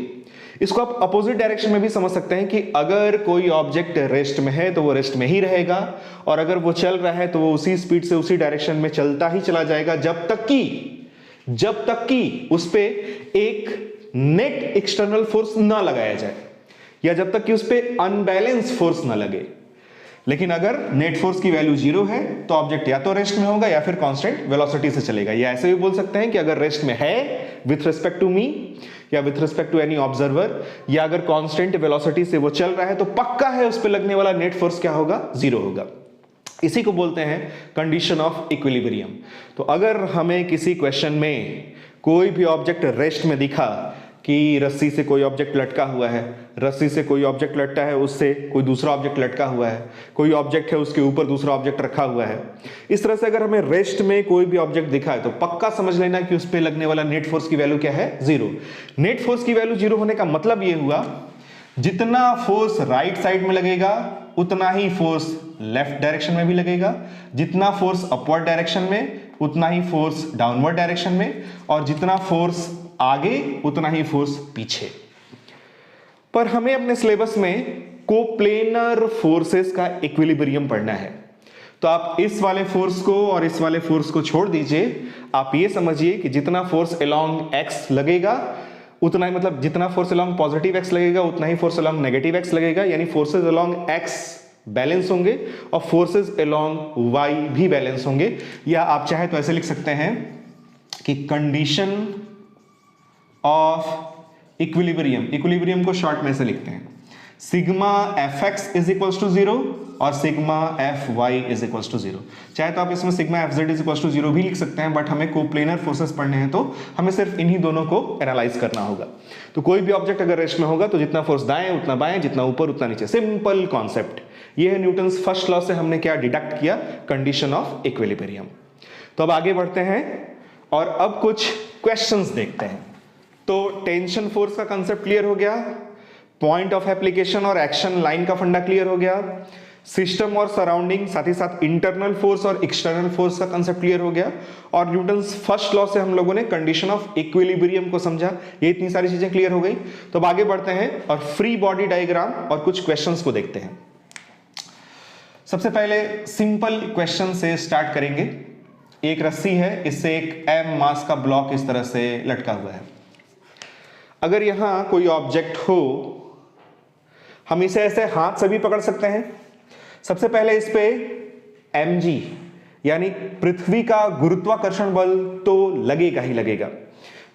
इसको आप अपोजिट डायरेक्शन में भी समझ सकते हैं कि अगर कोई ऑब्जेक्ट रेस्ट में है तो वो रेस्ट में ही रहेगा, और अगर वो चल रहा है तो वो उसी स्पीड से उसी डायरेक्शन में चलता ही चला जाएगा, जब तक कि उस पे एक नेट एक्सटर्नल फोर्स ना लगाया जाए, या जब तक कि उस पे अनबैलेंस फोर्स ना लगे। लेकिन अगर नेट फोर्स की वैल्यू 0 है तो ऑब्जेक्ट या तो रेस्ट में होगा या फिर कांस्टेंट वेलोसिटी से चलेगा। या ऐसे भी बोल सकते हैं कि अगर रेस्ट में है विथ रिस्पेक्ट टू मी या with respect to any observer, या अगर कांस्टेंट वेलोसिटी से वो चल रहा है, तो पक्का है उस पर लगने वाला नेट फोर्स क्या होगा, 0 होगा। इसी को बोलते हैं कंडीशन ऑफ इक्विलिब्रियम। तो अगर हमें किसी क्वेश्चन में कोई भी ऑब्जेक्ट रेस्ट में दिखा कि रस्सी से कोई ऑब्जेक्ट लटका हुआ है, रस्सी से कोई ऑब्जेक्ट लटका है, उससे कोई दूसरा ऑब्जेक्ट लटका हुआ है, कोई ऑब्जेक्ट है उसके ऊपर दूसरा ऑब्जेक्ट रखा हुआ है, इस तरह से अगर हमें रेस्ट में कोई भी ऑब्जेक्ट दिखा है तो पक्का समझ लेना कि उस पर लगने वाला नेट फोर्स की वैल्यू क्या है, 0। नेट फोर्स की वैल्यू 0 होने का मतलब ये हुआ जितना फोर्स राइट साइड में लगेगा उतना ही फोर्स लेफ्ट डायरेक्शन में भी लगेगा, जितना फोर्स अपवर्ड डायरेक्शन में उतना ही फोर्स डाउनवर्ड डायरेक्शन में, और जितना फोर्स आगे उतना ही फोर्स पीछे। पर हमें अपने सिलेबस में कोप्लेनर फोर्सेस का इक्विलिब्रियम पढ़ना है, तो आप इस वाले फोर्स को और इस वाले फोर्स को छोड़ दीजिए। आप ये समझिए कि जितना फोर्स अलोंग एक्स लगेगा उतना ही, मतलब जितना फोर्स अलोंग पॉजिटिव एक्स लगेगा उतना ही फोर्स अलोंग नेगेटिव एक्स लगेगा, यानी फोर्सेस अलोंग एक्स बैलेंस होंगे और फोर्सेस अलोंग वाई भी बैलेंस होंगे। या आप चाहे तो ऐसे लिख सकते हैं कि कंडीशन ऑफ इक्विलिब्रियम, इक्विलिब्रियम को शॉर्ट में से लिखते हैं sigma F X is equal to 0 और sigma F Y is equal to 0। चाहे तो आप इसमें sigma F Z is equal to 0 भी लिख सकते हैं, बट हमें कोप्लेनर फोर्सेस पढ़ने हैं तो हमें सिर्फ इन्हीं दोनों को एनालाइज करना होगा। तो कोई भी ऑब्जेक्ट अगर रेस्ट में होगा तो जितना फोर्स दाएं उतना बाएं, जितना ऊपर उतना नीचे। Simple concept. ये है न्यूटन्स फर्स्ट लॉ से हमने क्या डिडक्ट किया, कंडीशन ऑफ इक्विलिब्रियम। तो अब आगे बढ़ते हैं और अब कुछ क्वेश्चंस देखते हैं। तो टेंशन फोर्स का कंसेप्ट क्लियर हो गया, पॉइंट ऑफ एप्लीकेशन और एक्शन लाइन का फंडा क्लियर हो गया, सिस्टम और सराउंडिंग, साथ ही साथ इंटरनल फोर्स और एक्सटर्नल फोर्स का कंसेप्ट क्लियर हो गया, और न्यूटन्स फर्स्ट लॉ से हम लोगों ने कंडीशन ऑफ इक्विलिब्रियम को समझा। ये इतनी सारी चीजें क्लियर हो गई। तो अब आगे बढ़ते हैं और फ्री बॉडी डायग्राम और कुछ क्वेश्चंस को देखते हैं। सबसे पहले सिंपल क्वेश्चन से स्टार्ट करेंगे। एक रस्सी है, इससे एक एम मास का ब्लॉक इस तरह से लटका हुआ है। अगर यहां कोई ऑब्जेक्ट हो, हम इसे ऐसे हाथ से भी पकड़ सकते हैं। सबसे पहले इस पे mg यानी पृथ्वी का गुरुत्वाकर्षण बल तो लगेगा ही लगेगा।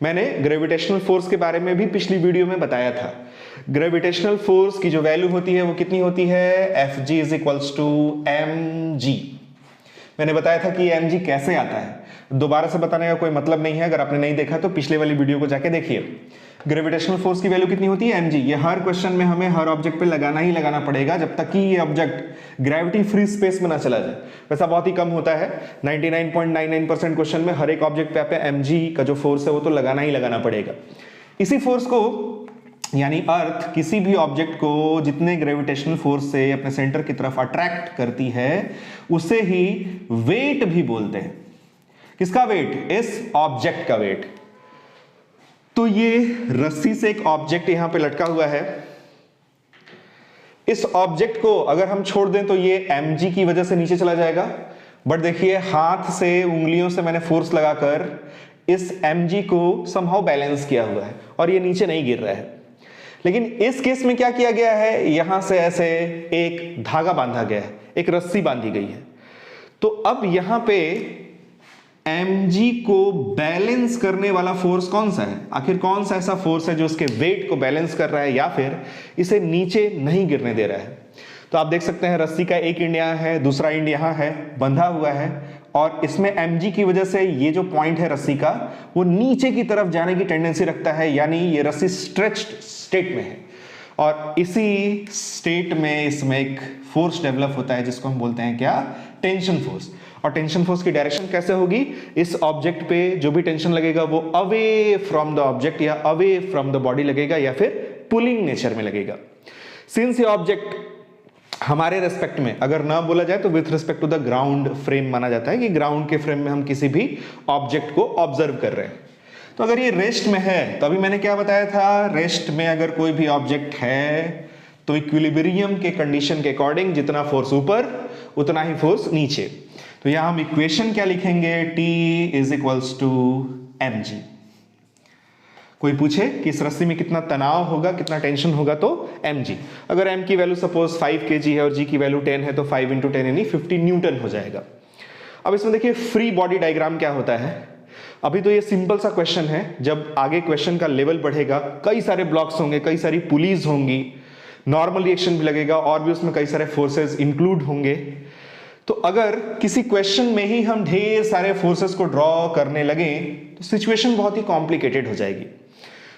मैंने ग्रेविटेशनल फोर्स के बारे में भी पिछली वीडियो में बताया था। ग्रेविटेशनल फोर्स की जो वैल्यू होती है वो कितनी होती है, Fg is equals to mg। मैंने बताया था कि mg कैसे आता है, दोबारा से बताने का कोई मतलब नहीं है। अगर आपने नहीं देखा तो पिछले वाली वीडियो को जाके देखिए। ग्रेविटेशनल फोर्स की वैल्यू कितनी होती है, mg। ये हर क्वेश्चन में हमें हर ऑब्जेक्ट पे लगाना ही लगाना पड़ेगा जब तक कि ये ऑब्जेक्ट ग्रेविटी फ्री स्पेस में ना चला जाए। वैसा बहुत ही कम होता है, 99.99% क्वेश्चन में हर एक ऑब्जेक्ट पे आप mg का जो फोर्स है वो तो लगाना ही लगाना पड़ेगा। इसी फोर्स को, यानी अर्थ किसी भी ऑब्जेक्ट को जितने ग्रेविटेशनल फोर्स से अपने सेंटर की तरफ अट्रैक्ट करती है उसे ही वेट भी बोलते हैं। किसका वेट, इस ऑब्जेक्ट का वेट। तो ये रस्सी से एक ऑब्जेक्ट यहां पे लटका हुआ है। इस ऑब्जेक्ट को अगर हम छोड़ दें तो ये mg की वजह से नीचे चला जाएगा, बट देखिए हाथ से, उंगलियों से मैंने फोर्स लगाकर इस mg को समहाउ बैलेंस किया हुआ है और ये नीचे नहीं गिर रहा है। लेकिन इस केस में क्या किया गया है, यहां से ऐसे एक धागा बांधा गया है, एक रस्सी बांधी गई है। तो अब यहां पे mg को बैलेंस करने वाला फोर्स कौन सा है, आखिर कौन सा ऐसा फोर्स है जो उसके वेट को बैलेंस कर रहा है या फिर इसे नीचे नहीं गिरने दे रहा है। तो आप देख सकते हैं रस्सी का एक एंड यहां है, दूसरा एंड यहां है, बंधा हुआ है, और इसमें mg की वजह से ये जो पॉइंट है रस्सी का वो नीचे की तरफ जाने की टेंडेंसी रखता है, यानी ये रस्सी स्ट्रेच्ड स्टेट में है। और इसी स्टेट में इसमें एक फोर्स डेवलप होता है जिसको हम बोलते हैं क्या, टेंशन फोर्स। और टेंशन फोर्स की डायरेक्शन कैसे होगी, इस ऑब्जेक्ट पे जो भी टेंशन लगेगा वो अवे फ्रॉम द ऑब्जेक्ट या अवे फ्रॉम द बॉडी लगेगा या फिर पुलिंग नेचर में लगेगा। सिंस ये ऑब्जेक्ट हमारे रेस्पेक्ट में अगर ना बोला जाए तो with respect to the ground frame माना जाता है कि ग्राउंड के फ्रेम में हम किसी भी ऑब्जेक्ट को ऑब्जर्व कर रहे हैं। तो अगर ये रेस्ट में है, तो अभी मैंने क्या बताया था, रेस्ट में अगर कोई भी ऑब्जेक्ट है तो इक्विलिब्रियम के कंडीशन के अकॉर्डिंग जितना फोर्स ऊपर उतना ही फोर्स नीचे। तो यहां हम इक्वेशन क्या लिखेंगे, T is equals to mg। कोई पूछे कि इस रस्सी में कितना तनाव होगा, कितना टेंशन होगा, तो mg। अगर m की वैल्यू सपोज 5 kg है और g की वैल्यू 10 है तो 5 × 10 यानी 50 न्यूटन हो जाएगा। अब इसमें देखिए फ्री बॉडी डायग्राम क्या होता है। अभी तो ये सिंपल सा क्वेश्चन है, जब आगे क्वेश्चन का लेवल बढ़ेगा कई सारे ब्लॉक्स होंगे, कई सारी पुलीज होंगी, नॉर्मल रिएक्शन भी लगेगा और भी उसमें कई सारे फोर्सेस इंक्लूड होंगे। तो अगर किसी क्वेश्चन में ही हम ढेर सारे फोर्सेस को ड्रॉ करने लगे तो सिचुएशन बहुत ही कॉम्प्लिकेटेड हो जाएगी।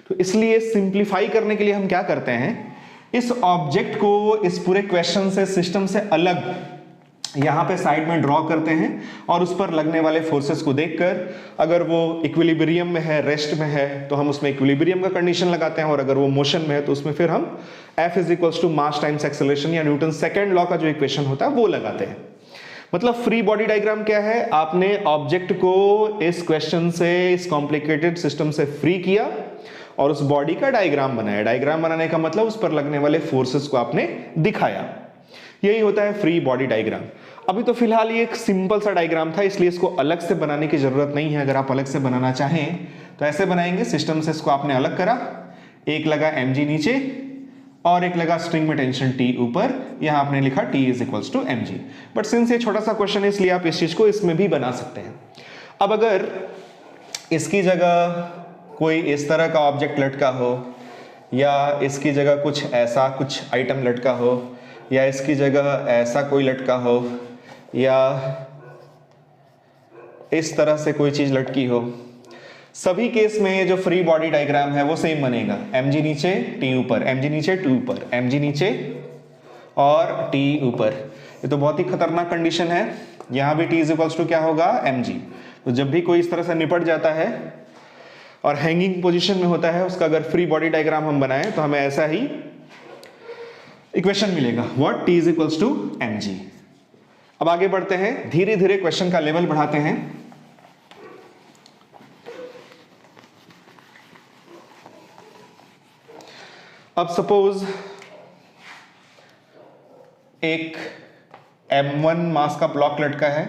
तो इसलिए सिंप्लीफाई करने के लिए हम क्या करते हैं, इस ऑब्जेक्ट को इस पूरे क्वेश्चन से, सिस्टम से अलग यहां पे साइड में ड्रॉ करते हैं और उस पर लगने वाले फोर्सेस को देखकर अगर वो इक्विलिब्रियम में है, रेस्ट में है, तो हम उसमें इक्विलिब्रियम का कंडीशन लगाते हैं, और अगर वो मोशन में है तो उसमें फिर हम F is mass times acceleration या न्यूटन सेकेंड लॉ का जो इक्वेशन होता है वो लगाते हैं। मतलब फ्री बॉडी डायग्राम क्या है, आपने ऑब्जेक्ट को इस क्वेश्चन से, इस कॉम्प्लिकेटेड सिस्टम से फ्री किया और उस बॉडी का डायग्राम बनाया। डायग्राम बनाने का मतलब उस पर लगने वाले फोर्सेस को आपने दिखाया। यही होता है फ्री बॉडी डायग्राम। अभी तो फिलहाल ये एक सिंपल सा डायग्राम था, इसलिए इसको अलग से बनाने की जरूरत नहीं है। अगर आप अलग से बनाना चाहें तो ऐसे बनाएंगे, सिस्टम से इसको आपने अलग करा, एक लगा mg नीचे और एक लगा स्ट्रिंग में टेंशन T ऊपर, यहां आपने लिखा T is equals to mg। But since ये छोटा सा क्वेश्चन है इसलिए आप इस चीज को इसमें भी बना सकते हैं। अब अगर इसकी जगह कोई इस तरह का ऑब्जेक्ट लटका हो, या इसकी जगह कुछ ऐसा कुछ आइटम लटका हो, या इसकी जगह ऐसा कोई लटका हो, या इस तरह से कोई चीज लटकी हो, सभी केस में ये जो फ्री बॉडी डायग्राम है वो सेम बनेगा। mg नीचे T ऊपर, mg नीचे T ऊपर, mg नीचे और T ऊपर। ये तो बहुत ही खतरनाक कंडीशन है। यहां भी T इज इक्वल्स टू क्या होगा, mg। तो जब भी कोई इस तरह से निपट जाता है और हैंगिंग पोजीशन में होता है, उसका अगर फ्री बॉडी डायग्राम हम बनाएं तो हमें ऐसा ही इक्वेशन मिलेगा, what T is equals to mg। अब आगे बढ़ते हैं, धीरे धीरे क्वेश्चन का लेवल बढ़ाते हैं। अब सपोज एक m1 मास का ब्लॉक लटका है,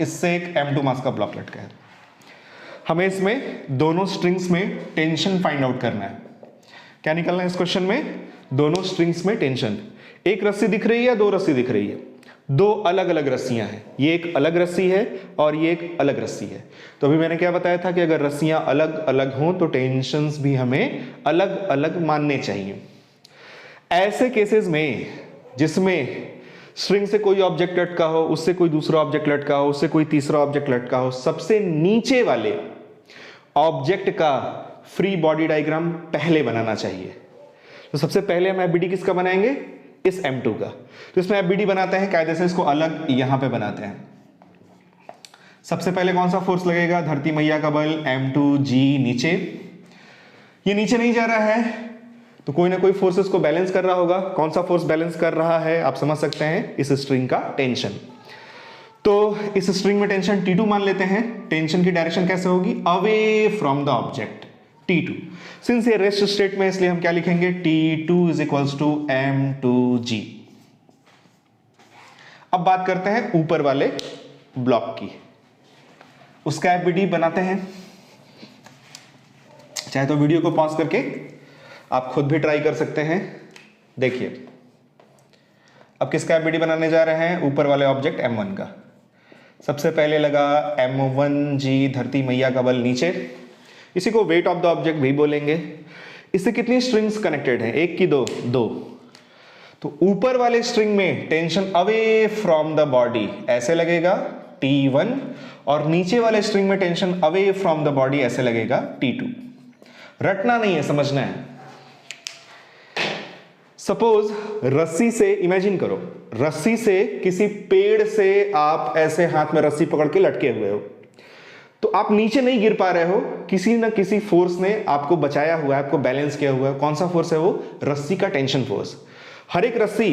इससे एक m2 मास का ब्लॉक लटका है। हमें इसमें दोनों स्ट्रिंग्स में टेंशन फाइंड आउट करना है। क्या निकलना है इस क्वेश्चन में, दोनों स्ट्रिंग्स में टेंशन। एक रस्सी दिख रही है, दो रस्सी दिख रही है, दो अलग अलग रस्सियां हैं। ये एक अलग रस्सी है और ये एक अलग रस्सी है। तो अभी मैंने क्या बताया था कि अगर रस्सियां अलग अलग हों तो टेंशंस भी हमें अलग अलग मानने चाहिए। ऐसे केसेस में जिसमें स्ट्रिंग से कोई ऑब्जेक्ट लटका हो, उससे कोई दूसरा ऑब्जेक्ट लटका हो, उससे कोई तीसरा ऑब्जेक्ट लटका हो, सबसे नीचे वाले ऑब्जेक्ट का फ्री बॉडी डायग्राम पहले बनाना चाहिए। तो सबसे पहले हम एफबीडी किसका बनाएंगे, इस m2 का। तो इसमें एफबीडी बनाते हैं, कायदे से इसको अलग यहां पे बनाते हैं। सबसे पहले कौन सा फोर्स लगेगा, धरती मैया का बल m2g नीचे। ये नीचे नहीं जा रहा है तो कोई ना कोई फोर्सेस को बैलेंस कर रहा होगा। कौन सा फोर्स बैलेंस कर रहा है आप समझ सकते हैं, इस स्ट्रिंग का टेंशन। तो इस स्ट्रिंग में टेंशन T2 मान लेते हैं। टेंशन की डायरेक्शन कैसे होगी, away from the object T2। Since ये रेस्ट स्टेट में इसलिए हम क्या लिखेंगे, T2 is equals to m2g। अब बात करते हैं ऊपर वाले ब्लॉक की, उसका एफबीडी बनाते हैं। चाहे तो वीडियो को पॉज करके आप खुद भी ट्राई कर सकते हैं। देखिए अब किसका एफबीडी बनाने जा रहे हैं, ऊपर वाले ऑब्जेक्ट m1 का। सबसे पहले लगा m1g, धरती मैया का बल नीचे, इसी को वेट ऑफ द ऑब्जेक्ट भी बोलेंगे। इससे कितनी स्ट्रिंग्स कनेक्टेड हैं, एक की दो, दो। तो ऊपर वाले स्ट्रिंग में tension away from the body ऐसे लगेगा T1, और नीचे वाले स्ट्रिंग में tension away from the body ऐसे लगेगा T2। रटना नहीं है, समझना है। सपोज रस्सी से, इमेजिन करो रस्सी से किसी पेड़ से आप ऐसे हाथ में रस्सी पकड़ के लटके हुए हो, तो आप नीचे नहीं गिर पा रहे हो, किसी ना किसी फोर्स ने आपको बचाया हुआ है, आपको बैलेंस किया हुआ है। कौन सा फोर्स है वो, रस्सी का टेंशन फोर्स। हर एक रस्सी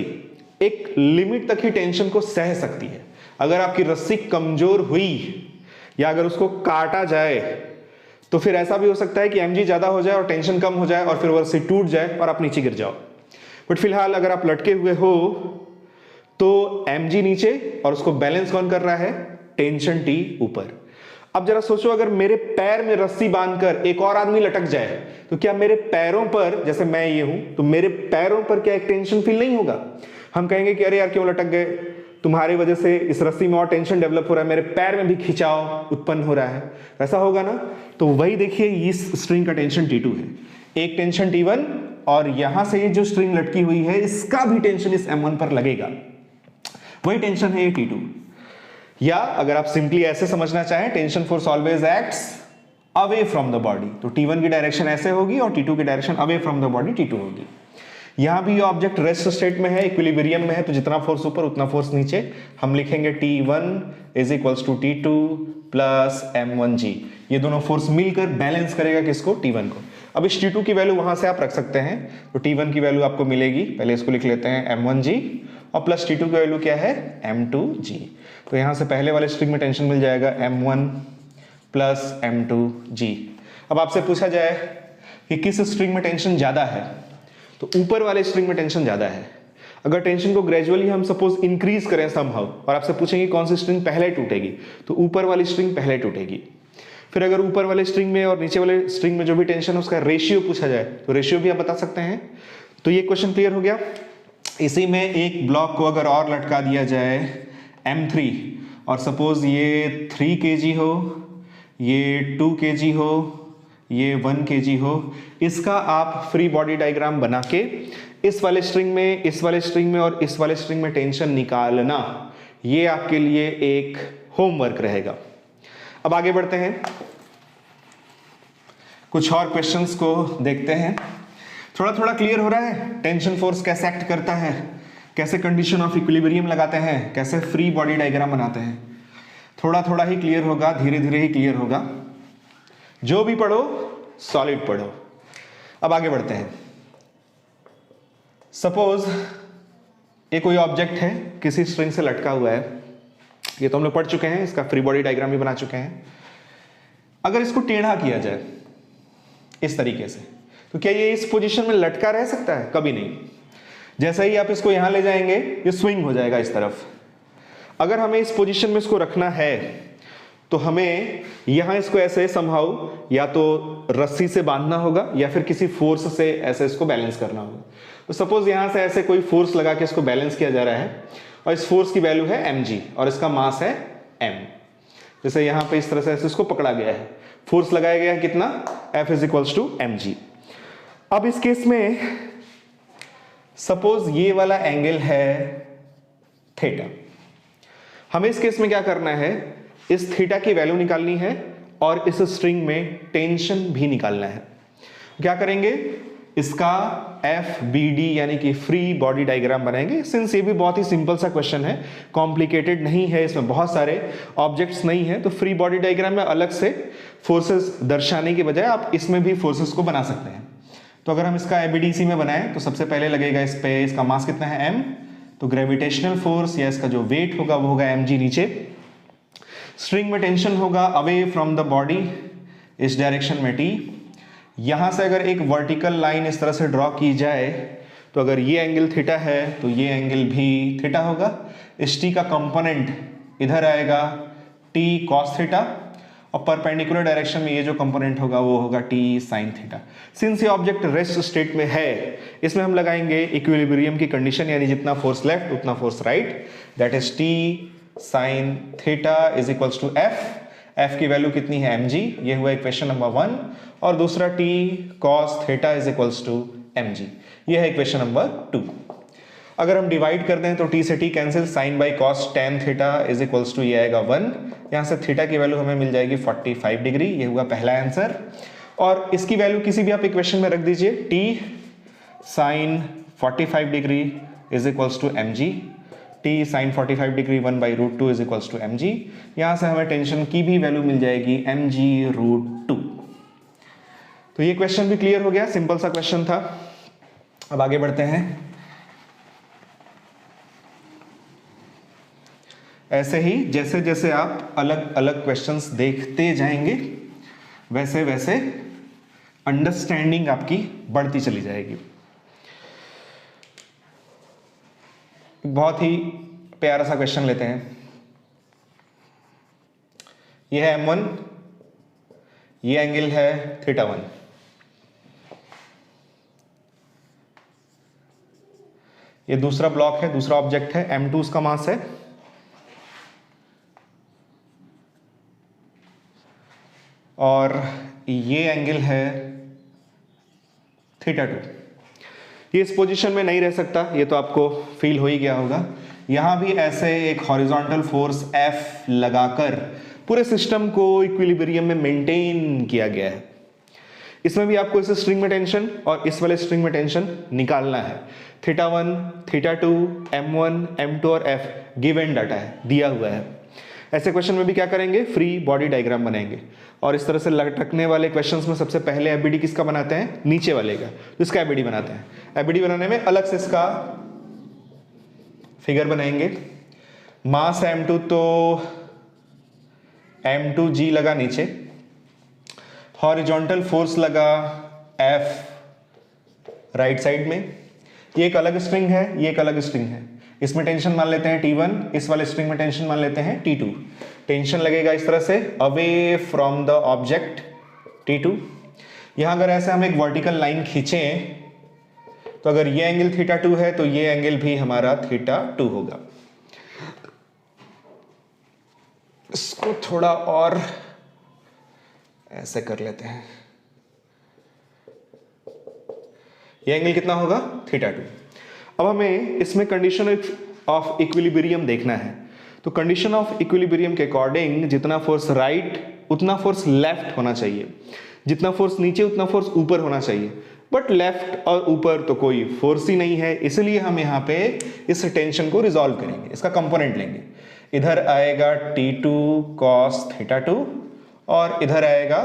एक लिमिट तक ही टेंशन को सह सकती है। अगर आपकी रस्सी कमजोर हुई या अगर उसको काटा जाए तो फिर ऐसा भी हो सकता है कि mg ज्यादा हो जाए और टेंशन कम हो जाए और फिर वो रस्सी टूट जाए और आप नीचे गिर जाओ। बट फिलहाल अगर आप लटके हुए हो तो mg नीचे और उसको बैलेंस कौन कर रहा है, टेंशन T ऊपर। अब जरा सोचो अगर मेरे पैर में रस्सी बांधकर एक और आदमी लटक जाए तो क्या मेरे पैरों पर, जैसे मैं ये हूं तो मेरे पैरों पर क्या एक टेंशन फील नहीं होगा। हम कहेंगे कि अरे यार क्यों लटक गए, तुम्हारी वजह से इस रस्सी में और टेंशन डेवलप हो रहा है, मेरे पैर में भी खिंचाव उत्पन्न हो रहा है, ऐसा होगा ना। तो वही देखिए इस स्ट्रिंग का टेंशन T2 है, एक टेंशन T1 और यहां से ये जो स्ट्रिंग लटकी हुई है इसका भी टेंशन इस M1 पर लगेगा। वही टेंशन है ये T2। या अगर आप सिंपली ऐसे समझना चाहें, tension force always acts away from the body, तो T1 की डायरेक्शन ऐसे होगी और T2 की direction away from the body T2 होगी। यहां भी ऑब्जेक्ट रेस्ट स्टेट में है, इक्विलिब्रियम में है, तो जितना फोर्स ऊपर उतना फोर्स नीचे। हम लिखेंगे T1 is equals to T2 plus M1G। ये दोनों फोर्स मिलकर बैलेंस करेगा किसको? T1 को। अब इस T2 की वैल्यू वहां से आप रख सकते हैं, तो T1 की वैल्यू आपको मिलेगी, पहले इसको लिख लेते हैं M1G, और प्लस T2 की वैल्यू क्या है? M2G। तो यहां से पहले वाले स्ट्रिंग में टेंशन मिल जाएगा M1 प्लस M2G। अब आपसे पूछा जाए कि किस स्ट्रिंग में टेंशन ज्यादा है, तो ऊपर वाले स्ट्रिंग में टेंशन ज्यादा है। अगर टेंशन को ग्रेजुअली हम सपोज इंक्रीज करें समहाउ, और आपसे पूछेंगे कौन सी स्ट्रिंग पहले टूटेगी, तो ऊपर वाली स्ट्रिंग पहले टूटेगी। फिर अगर ऊपर वाले स्ट्रिंग में और नीचे वाले स्ट्रिंग में जो भी टेंशन है उसका रेशियो पूछा जाए, तो रेशियो भी आप बता सकते हैं। तो ये क्वेश्चन क्लियर हो गया। इसी में एक ब्लॉक को अगर और लटका दिया जाए M3, और सपोज ये 3 kg हो, ये 2 kg हो, ये 1 kg हो, इसका आप फ्री बॉडी डायग्राम बना के इस वाले स्ट्रिंग में, इस वाले स्ट्रिंग में और इस वाले स्ट्रिंग में टेंशन निकालना, ये आपके लिए एक होमवर्क रहेगा। अब आगे बढ़ते हैं, कुछ और क्वेश्चंस को देखते हैं। थोड़ा थोड़ा क्लियर हो रहा है टेंशन फोर्स कैसे एक्ट करता है, कैसे कंडीशन ऑफ इक्विलिब्रियम लगाते हैं, कैसे फ्री बॉडी डायग्राम बनाते हैं। थोड़ा थोड़ा ही क्लियर होगा, धीरे धीरे ही क्लियर होगा। जो भी पढ़ो सॉलिड पढ़ो। अब आगे बढ़ते हैं। सपोज ये कोई ऑब्जेक्ट है, किसी स्ट्रिंग से लटका हुआ है, ये तो हम लोग पढ़ चुके हैं, इसका फ्री बॉडी डायग्राम भी बना चुके हैं। अगर इसको टेढ़ा किया जाए इस तरीके से, तो क्या ये इस पोजीशन में लटका रह सकता है? कभी नहीं। जैसे ही आप इसको यहां ले जाएंगे, ये स्विंग हो जाएगा इस तरफ। अगर हमें इस पोजीशन में इसको रखना है, तो हमें यहां इसको ऐसे समहाउ या तो रस्सी से बांधना होगा या फिर किसी फोर्स से ऐसे इसको बैलेंस करना होगा। तो सपोज यहां से ऐसे कोई फोर्स लगा के इसको बैलेंस किया जा रहा है, और इस फोर्स की वैल्यू है mg और इसका मास है m। जैसे यहां पे इस तरह से ऐसे इसको पकड़ा गया है, फोर्स लगाया गया है कितना? F is equals to mg। अब इस केस में सपोज ये वाला एंगल है थीटा। हमें इस केस में क्या करना है? इस थीटा की वैल्यू निकालनी है और इस स्ट्रिंग में टेंशन भी निकालना है। क्या करेंगे? इसका FBD यानी कि फ्री बॉडी डायग्राम बनाएंगे। सिंस ये भी बहुत ही सिंपल सा क्वेश्चन है, कॉम्प्लिकेटेड नहीं है, इसमें बहुत सारे ऑब्जेक्ट्स नहीं है, तो फ्री बॉडी डायग्राम में अलग से फोर्सेस दर्शाने के बजाय आप इसमें भी फोर्सेस को बना सकते हैं। तो अगर हम इसका ABDC में बनाएं, तो सबसे पहले लगेगा इस पे, इसका मास कितना है m, तो ग्रेविटेशनल फोर्स या इसका जो वेट होगा वो होगा mg नीचे। स्ट्रिंग में टेंशन होगा अवे फ्रॉम द बॉडी, इस डायरेक्शन में t। यहां से अगर एक वर्टिकल लाइन इस तरह से ड्रॉ की जाए, तो अगर ये एंगल थीटा है तो ये एंगल भी थीटा होगा। इस t का कंपोनेंट इधर आएगा t cos थीटा, और परपेंडिकुलर डायरेक्शन में ये जो कंपोनेंट होगा वो होगा t sin थीटा। सिंस ये ऑब्जेक्ट रेस्ट स्टेट में है, इसमें हम लगाएंगे इक्विलिब्रियम की कंडीशन, यानी जितना फोर्स लेफ्ट उतना force right, that is t sin theta is equals to f की वैल्यू कितनी है mg, ये हुआ इक्वेशन नंबर 1, और दूसरा t cos theta is equals to mg, ये है इक्वेशन नंबर 2। अगर हम डिवाइड कर दें तो t से t cancel, sine by cos tan theta is equals to ये आएगा 1, यहाँ से थीटा की वैल्यू हमें मिल जाएगी 45 डिग्री, ये हुआ पहला आंसर। और इसकी वैल्यू किसी भी आप इक्वेशन में रख दीजिए, t sine 45 degree is equals to mg, t sine 45 degree 1/√2 is equals to mg। यहाँ से हमें टेंशन की भी वैल्यू मिल जाएगी mg√2। तो ये क्वेश्चन भी क्लियर हो गया, सिंपल सा क्वेश्चन था। अब आगे बढ़ते हैं। ऐसे ही जैसे जैसे आप अलग अलग क्वेश्चंस देखते जाएंगे, वैसे वैसे अंडरस्टैंडिंग आपकी बढ़ती चली जाएगी। बहुत ही प्यारा सा क्वेश्चन लेते हैं। यह है M1, ये एंगल है θ1। ये दूसरा ब्लॉक है, दूसरा ऑब्जेक्ट है, M2 उसका मास है, और ये एंगल है θ2। ये इस पोजीशन में नहीं रह सकता, ये तो आपको फील हो ही गया होगा। यहां भी ऐसे एक हॉरिजॉन्टल फोर्स F लगाकर पूरे सिस्टम को इक्विलिब्रियम में मेंटेन किया गया है। इसमें भी आपको इस स्ट्रिंग में टेंशन और इस वाले स्ट्रिंग में टेंशन निकालना है। θ1, θ2, m1, m2 और f गिवन डाटा है, दिया हुआ है। ऐसे क्वेश्चन में भी क्या करेंगे, फ्री बॉडी डायग्राम बनाएंगे और इस तरह से लटकने वाले क्वेश्चंस में सबसे पहले एबीडी किसका बनाते हैं, नीचे वाले का, तो इसका एबीडी बनाते हैं। एबीडी बनाने में अलग से इसका फिगर बनाएंगे। मास m2 तो m2g लगा नीचे, हॉरिजॉन्टल फोर्स लगा F राइट साइड में। ये एक अलग स्ट्रिंग है, ये एक अलग स्ट्रिंग है। इसमें टेंशन मान लेते हैं T1, इस वाले स्ट्रिंग में टेंशन मान लेते हैं T2। टेंशन लगेगा इस तरह से away from the object T2। यहां अगर ऐसे हम एक वर्टिकल लाइन खींचें तो अगर ये एंगल θ2 है तो ये एंगल भी हमारा θ2 होगा। इसको थोड़ा और ऐसे कर लेते हैं, ये एंगल कितना होगा, θ2। अब हमें इसमें कंडीशन ऑफ इक्विलिब्रियम देखना है, तो कंडीशन ऑफ इक्विलिब्रियम के अकॉर्डिंग जितना फोर्स राइट उतना फोर्स लेफ्ट होना चाहिए, जितना फोर्स नीचे उतना फोर्स ऊपर होना चाहिए। बट लेफ्ट और ऊपर तो कोई फोर्स ही नहीं है, इसलिए हम यहाँ पे इस टेंशन को रिजॉल्व करेंगे, इसका कंपोनेंट लेंगे। इधर आएगा T2 cos θ2 और इधर आएगा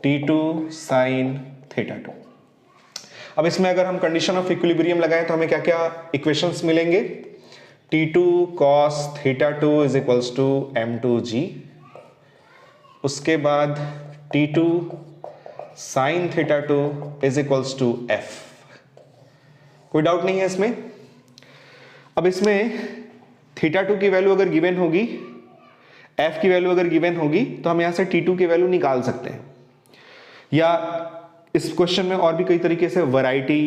T2 sin θ2। अब इसमें अगर हम कंडीशन ऑफ इक्विलिब्रियम लगाएं तो हमें क्या क्या इक्वेशंस मिलेंगे, T2 cos θ2 is equals to m2g, उसके बाद T2 sin θ2 is equals to f। कोई डाउट नहीं है इसमें। अब इसमें θ2 की वैल्यू अगर गिवन होगी, f की वैल्यू अगर गिवन होगी तो हम यहां से T2 की वैल्यू निकाल सकते हैं, या इस क्वेश्चन में और भी कई तरीके से वैरायटी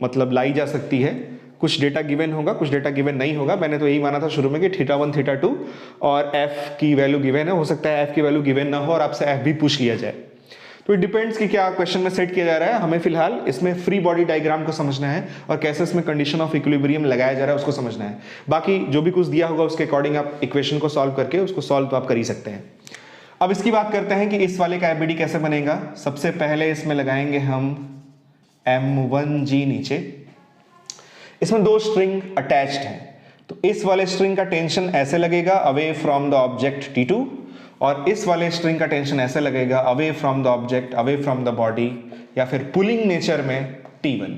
मतलब लाई जा सकती है। कुछ डेटा गिवन होगा, कुछ डेटा गिवन नहीं होगा। मैंने तो यही माना था शुरू में कि θ1 θ2 और f की वैल्यू गिवन है, हो सकता है f की वैल्यू गिवन ना हो और आपसे f भी पूछ लिया जाए। तो इट डिपेंड्स कि क्या क्वेश्चन में सेट किया जा रहा है। हमें फिलहाल इसमें फ्री बॉडी डायग्राम को समझना है और कैसे इसमें कंडीशन ऑफ इक्विलिब्रियम लगाया जा रहा है उसको समझना है। बाकी जो भी कुछ दिया होगा उसके अकॉर्डिंग आप इक्वेशन को सॉल्व करके उसको सॉल्व तो आप कर ही सकते हैं। अब इसकी बात करते हैं कि इस वाले का एबीडी कैसे बनेगा। सबसे पहले इसमें लगाएंगे हम m1g नीचे। इसमें दो स्ट्रिंग अटैच्ड हैं, तो इस वाले स्ट्रिंग का टेंशन ऐसे लगेगा away from the object T2 और इस वाले स्ट्रिंग का टेंशन ऐसे लगेगा away from the object, away from the body या फिर पुलिंग नेचर में T1।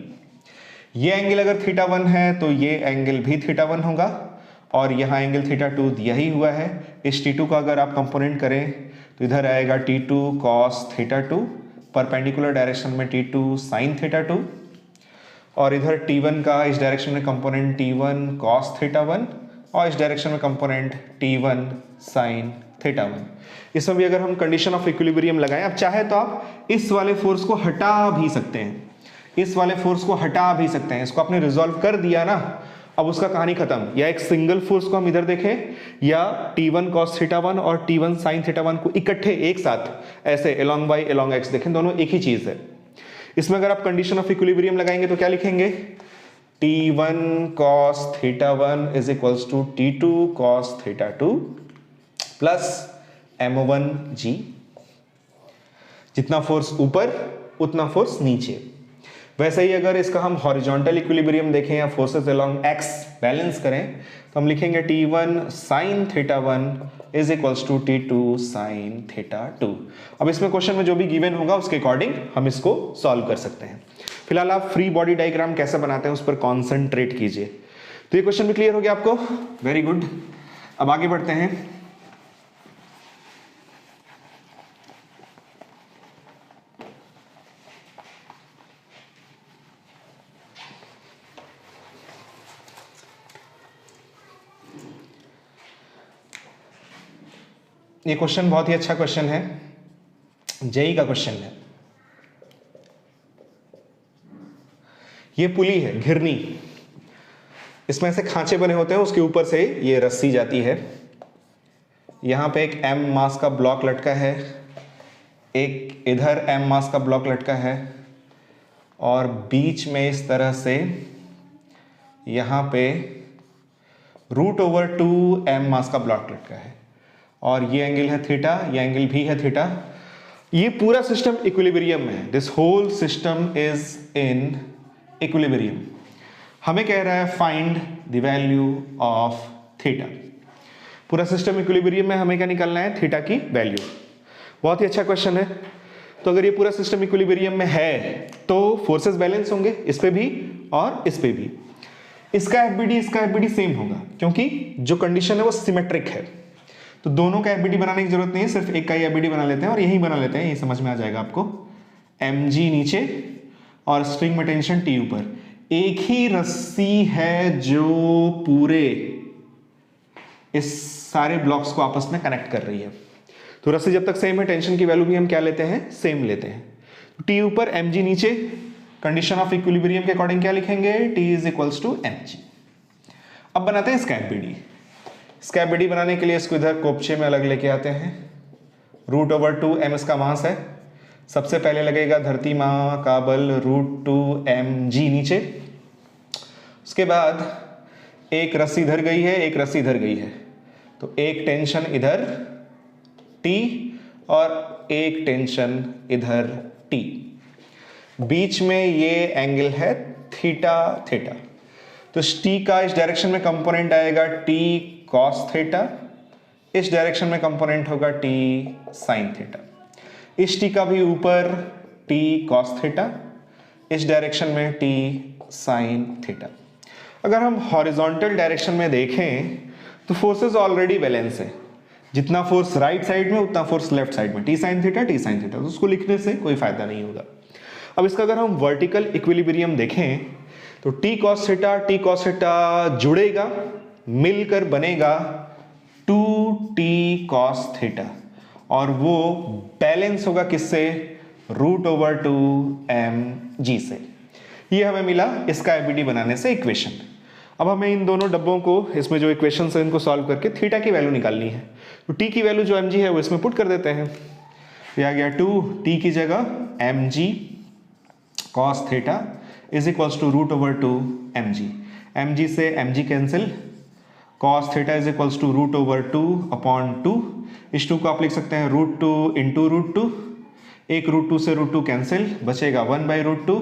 ये एंगल अगर θ1 है तो ये एंगल भी θ1 होगा और यहाँ एंगल θ2 दिया ही हुआ है। इस T2 का अगर आप कंपोनेंट करें तो इधर आएगा T2 cos θ2, परपेंडिकुलर डायरेक्शन में T2 sin θ2 और इधर T1 का इस डायरेक्शन में कंपोनेंट T1 cos θ1 और इस डायरेक्शन में कंपोनेंट T1 sin θ1। इसमें भी अगर हम कंडीशन ऑफ इक्विलिब्रियम लगाएं, अब चाहे तो आप इस वाले फोर्स को हटा भी सकते हैं, इस वाले फोर्स को हटा भी सकते हैं। इसको आपने रिजॉल्व कर दिया ना, अब उसका कहानी खत्म। या एक सिंगल फोर्स को हम इधर देखें या T1 cos θ1 और T1 sin θ1 को इकट्ठे एक साथ ऐसे along y along x देखें, दोनों एक ही चीज है। इसमें अगर आप कंडीशन ऑफ इक्विलिब्रियम लगाएंगे तो क्या लिखेंगे, T1 cos θ1 is equals to T2 cos θ2 plus m1g। जितना फोर्स ऊपर उतना फोर्स नीचे। वैसे ही अगर इसका हम हॉरिजॉन्टल इक्विलिब्रियम देखें या फोर्सेस अलोंग x बैलेंस करें तो हम लिखेंगे T1 sin θ1 is equals to T2 sin θ2। अब इसमें क्वेश्चन में जो भी गिवन होगा उसके अकॉर्डिंग हम इसको सॉल्व कर सकते हैं। फिलहाल आप फ्री बॉडी डायग्राम कैसे बनाते हैं उस पर कॉन्सेंट्रेट कीजिए। तो ये क्वेश्चन भी क्लियर हो गया आपको, वेरी गुड। अब आगे बढ़ते हैं। ये क्वेश्चन बहुत ही अच्छा क्वेश्चन है, जेई का क्वेश्चन है। ये पुली है, घिरनी, इसमें से खांचे बने होते हैं, उसके ऊपर से ये रस्सी जाती है। यहां पे एक m मास का ब्लॉक लटका है, एक इधर m मास का ब्लॉक लटका है और बीच में इस तरह से यहां पे √/2m मास का ब्लॉक लटका है और ये एंगल है थीटा, ये एंगल भी है थीटा। ये पूरा सिस्टम इक्विलिब्रियम में है, this whole system is in equilibrium. हमें कह रहा है find the value of theta. पूरा सिस्टम इक्विलिब्रियम में, हमें क्या निकालना है? थीटा की वैल्यू। बहुत ही अच्छा क्वेश्चन है। तो अगर ये पूरा सिस्टम इक्विलिब्रियम में है तो फोर्सेस बैलेंस होंगे, इस पे भी और इस पे भी। इसका एफबीडी सेम होगा क्योंकि जो कंडीशन है वो सिमेट्रिक है। तो दोनों का एफबीडी बनाने की जरूरत नहीं है, सिर्फ एक का ही एफबीडी बना लेते हैं और यही बना लेते हैं, ये समझ में आ जाएगा आपको। mg नीचे और स्ट्रिंग में टेंशन T ऊपर। एक ही रस्सी है जो पूरे इस सारे ब्लॉक्स को आपस में कनेक्ट कर रही है। तो रस्सी जब तक सेम है, टेंशन की वैल्यू भी हम क्या लेते हैं? सेम लेते हैं। तो T ऊपर mg नीचे, कंडीशन ऑफ इक्विलिब्रियम के अकॉर्डिंग क्या लिखेंगे? T is equals to mg। अब बनाते हैं इसका एफबीडी। इसका एफबीडी बनाने के लिए इसको इधर कोपचे में अलग लेके आते हैं। √/2m इसका मास है। सबसे पहले लगेगा धरती माँ का बल √2mg नीचे। उसके बाद एक रस्सी इधर गई है, एक रस्सी इधर गई है, तो एक टेंशन इधर T और एक टेंशन इधर T। बीच में ये एंगल है थीटा थीटा। तो T का इस डायरेक्शन में कंपोनेंट आएगा T cos थीटा, इस डायरेक्शन में कंपोनेंट होगा T sin थीटा। इस T का भी ऊपर T cos थीटा, इस डायरेक्शन में T sin थीटा। अगर हम हॉरिजॉन्टल डायरेक्शन में देखें तो फोर्सेस ऑलरेडी बैलेंस है। जितना फोर्स राइट साइड में उतना फोर्स लेफ्ट साइड में, T sin theta T sin theta. तो उसको लिखने से कोई फायदा नहीं होगा। अब इसका अगर हम वर्टिकल इक्विलिब्रियम देखें तो T cos थीटा जुड़ेगा, मिलकर बनेगा 2T cos थीटा और वो बैलेंस होगा किससे? √/2mg से। ये हमें मिला इसका एफबीडी बनाने से इक्वेशन। अब हमें इन दोनों डब्बों को, इसमें जो इक्वेशन है इनको सॉल्व करके थीटा की वैल्यू निकालनी है। तो T की वैल्यू जो mg है वो इसमें पुट कर देते हैं। ये आ गया 2T की जगह mg cos theta is equals to √/2mg। mg से mg कैंसिल, cos theta is equals to √/2/2। इस 2 को आप लिख सकते हैं √2 इंटू √2। एक √2 से √2 कैंसिल, बचेगा 1/√2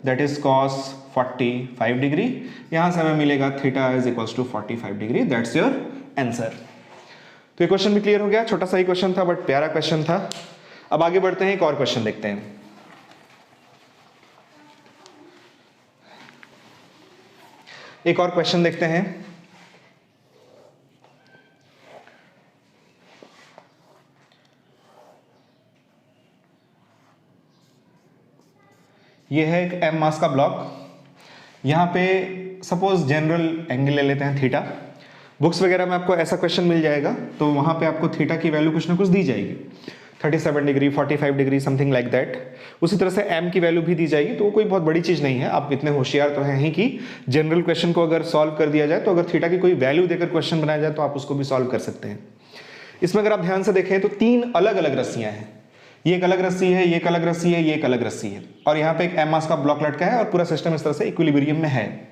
दैट इज cos 45 डिग्री। यहां से हमें मिलेगा theta is equals to 45 degree. That's your answer. तो ये क्वेश्चन भी क्लियर हो गया। छोटा सा ही क्वेश्चन था बट प्यारा क्वेश्चन था। अब आगे बढ़ते हैं, एक और क्वेश्चन देखते हैं। एक और क्वेश्चन देखते हैं। ये है एक m मास का ब्लॉक। यहाँ पे सपोज जनरल एंगल ले लेते हैं थीटा। बुक्स वगैरह में आपको ऐसा क्वेश्चन मिल जाएगा तो वहाँ पे आपको थीटा की वैल्यू कुछ ना कुछ दी जाएगी, 37 degree, 45 degree, something like that. उसी तरह से m की वैल्यू भी दी जाएगी। तो वो कोई बहुत बड़ी चीज़ नहीं है। आप इतने होशियार तो हैं ही कि जनरल क्वेश्चन को अगर सॉल्व कर दिया जाए तो अगर थीटा की कोई वैल्यू देकर क्वेश्चन बनाया जाए तो आप उसको भी सॉल्व कर सकते हैं। इसमें अगर आप ध्यान से देखें तो 3 अलग अलग रस्सियाँ हैं। ये एक अलग रस्सी है, ये एक अलग रस्सी है, ये एक अलग रस्सी है और यहाँ पे एक m मास का ब्लॉक लटका है और पूरा सिस्टम इस तरह से इक्विलिब्रियम में है।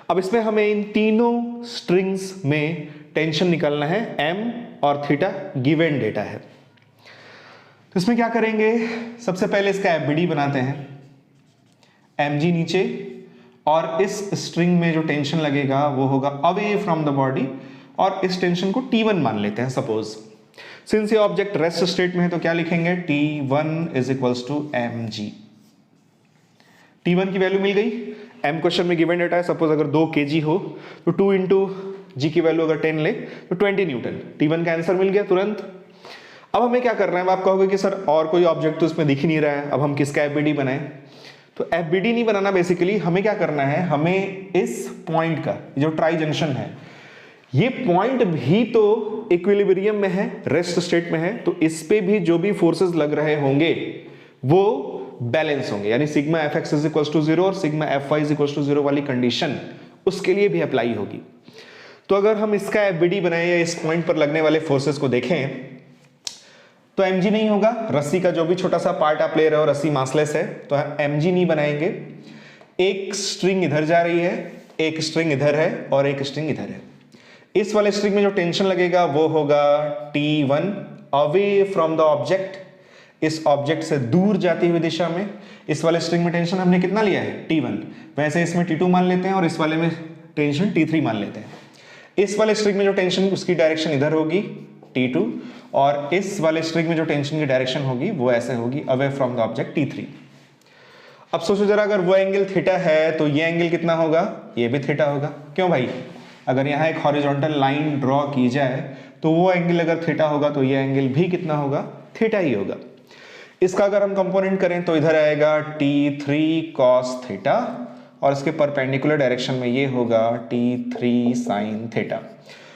अब इसमें हमें इन तीनों स्ट्रिंग्स में टेंशन निकालना है, m और थीटा गिवन डेटा है। तो इसमें क्या करेंगे? सबसे पहले इसका एफबीडी बनाते हैं। mg नीचे और इस स्ट्रिंग में जो टेंशन लगेगा वो होगा अवे फ्रॉम द बॉडी और इस टेंशन को T1 मान लेते हैं सपोज। सिंस ये ऑब्जेक्ट रेस्ट स्टेट में है तो क्या लिखेंगे? T1 is equals to mg। T1 की वैल्यू मिल गई। m क्वेश्चन में गिवन डेटा है, सपोज अगर 2 kg हो तो 2 इंटू g की वैल्यू अगर 10 ले तो 20 न्यूटन। T1 का आंसर मिल गया तुरंत। अब हमें क्या करना है? आप कहोगे कि सर और कोई ऑब्जेक्ट तो इसमें दिख ही नहीं रहा है, अब हम किसका एफबीडी बनाएं? तो एफबीडी नहीं बनाना, बेसिकली हमें क्या करना है? हमें इस पॉइंट का जो ट्राई जंक्शन है, ये पॉइंट भी तो इक्विलिब्रियम में है, रेस्ट स्टेट में है, तो इस पे भी जो भी फोर्सेस लग रहे होंगे वो बैलेंस होंगे, यानी sigma fx is equals to 0 और sigma fy is equals to 0 वाली कंडीशन उसके लिए भी अप्लाई होगी। तो अगर हम इसका एफबीडी बनाएं या इस पॉइंट पर लगने वाले फोर्सेस को देखें तो mg नहीं होगा। रस्सी का जो भी छोटा सा पार्ट आप ले रहे हो, रस्सी मासलेस है तो mg नहीं बनाएंगे। एक स्ट्रिंग इधर जा रही है एक स्ट्रिंग इधर है और एक स्ट्रिंग इधर है। इस वाले स्ट्रिंग में जो टेंशन लगेगा वो होगा T1 away from the object, इस ऑब्जेक्ट से दूर जाती हुई दिशा में। इस वाले स्ट्रिंग में टेंशन हमने कितना लिया है T1, वैसे इसमें T2 मान लेते हैं और इस वाले में टेंशन T3 मान लेते हैं। इस वाले स्ट्रिंग में जो टेंशन उसकी डायरेक्शन इधर होगी T2, और इस वाले स्ट्रिंग में जो टेंशन की डायरेक्शन होगी वो ऐसे होगी away from the object T3। अब सोचो जरा, अगर वो एंगल थीटा है तो ये एंगल कितना होगा, ये भी थीटा होगा। क्यों भाई, अगर यहाँ एक हॉरिजॉन्टल लाइन ड्रॉ की जाए तो वो एंगल अगर थीटा होगा तो ये एंगल भी कितना होगा, थीटा ही होगा। इसका अगर हम कंपोनेंट करें तो इधर आएगा T3 cos थीटा और इसके परपेंडिकुलर डायरेक्शन में ये होगा T3 sin थीटा।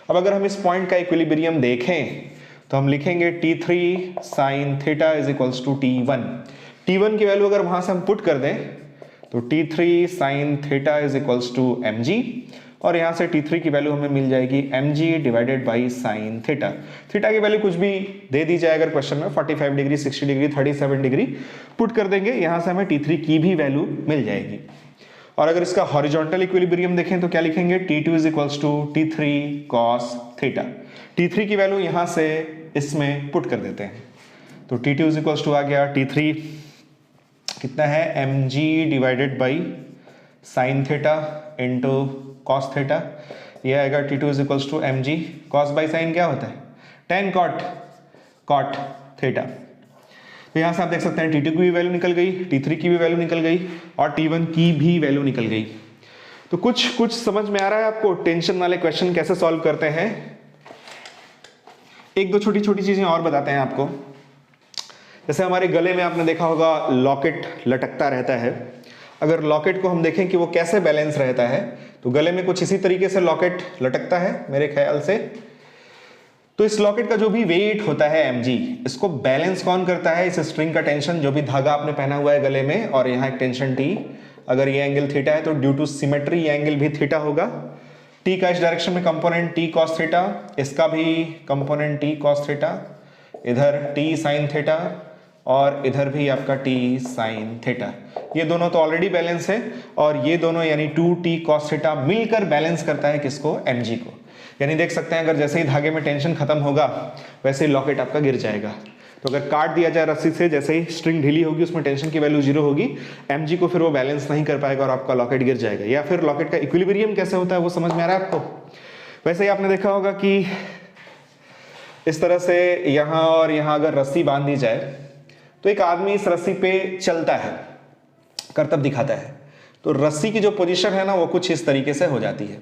अब अगर हम इस पॉइंट का इक्विलिब्रियम देखें तो हम लिखेंगे T3 sin theta is equals to T1। T1 की वैल्यू अगर वहां से हम पुट कर दें तो T3 sin theta is equals to mg, और यहां से T3 की वैल्यू हमें मिल जाएगी mg divided by sin theta. Theta की वैल्यू कुछ भी दे दी जाए अगर क्वेश्चन में, 45 डिग्री, 60 डिग्री, 37 डिग्री पुट कर देंगे, यहां से हमें T3 की भी वैल्यू मिल जाएगी। और अगर इसका हॉरिजॉन्टल इक्विलिब्रियम देखें तो क्या लिखेंगे, T2 is equals to T3 cos theta. T3 की वैल्यू यहां से इसमें पुट कर देते हैं तो T2 इज इक्वल्स टू आ गया T3 कितना है, mg divided by sin theta into cos theta. ये आएगा T2 is equals to mg, cos by sin क्या होता है, tan cot थीटा। तो यहां से आप देख सकते हैं T2 की भी वैल्यू निकल गई, T3 की भी वैल्यू निकल गई और T1 की भी वैल्यू निकल गई। तो कुछ समझ में आ रहा है आपको टेंशन वाले क्वेश्चन कैसे सॉल्व करते हैं। एक दो छोटी छोटी चीजें और बताते हैं आपको। जैसे हमारे गले में आपने देखा होगा लॉकेट लटकता रहता है। अगर लॉकेट को हम देखें कि वो कैसे बैलेंस रहता है तो गले में कुछ इसी तरीके से लॉकेट लटकता है मेरे ख्याल से। तो इस लॉकेट का जो भी वेट होता है mg, इसको बैलेंस कौन करता है, इस स्ट्रिंग का टेंशन, जो भी धागा आपने पहना हुआ है गले में और यहाँ एक टेंशन T, अगर ये एंगल थीटा है तो ड्यू टू सिमेट्री ये एंगल भी थीटा होगा। T का इस डायरेक्शन में कंपोनेंट T cos थीटा, इसका भी कंपोनेंट T cos थीटा, इधर T sin थीटा और इधर भी आपका T sin थीटा। ये दोनों तो ऑलरेडी बैलेंस है और ये दोनों यानी 2T cos थीटा मिलकर बैलेंस करता है किसको, mg को। यानी देख सकते हैं अगर जैसे ही धागे में टेंशन खत्म होगा वैसे ही लॉकेट आपका गिर जाएगा। तो अगर काट दिया जाए रस्सी से, जैसे ही स्ट्रिंग ढीली होगी उसमें टेंशन की वैल्यू 0 होगी, mg को फिर वो बैलेंस नहीं कर पाएगा और आपका लॉकेट गिर जाएगा। या फिर लॉकेट का इक्विलिब्रियम कैसे होता है वो समझ में आ रहा है आपको। वैसे ही आपने देखा होगा कि इस तरह से यहाँ और यहाँ अगर रस्सी बांध दी जाए तो एक आदमी इस रस्सी पे चलता है, करतब दिखाता है, तो रस्सी की जो पोजीशन है ना वो कुछ इस तरीके से हो जाती है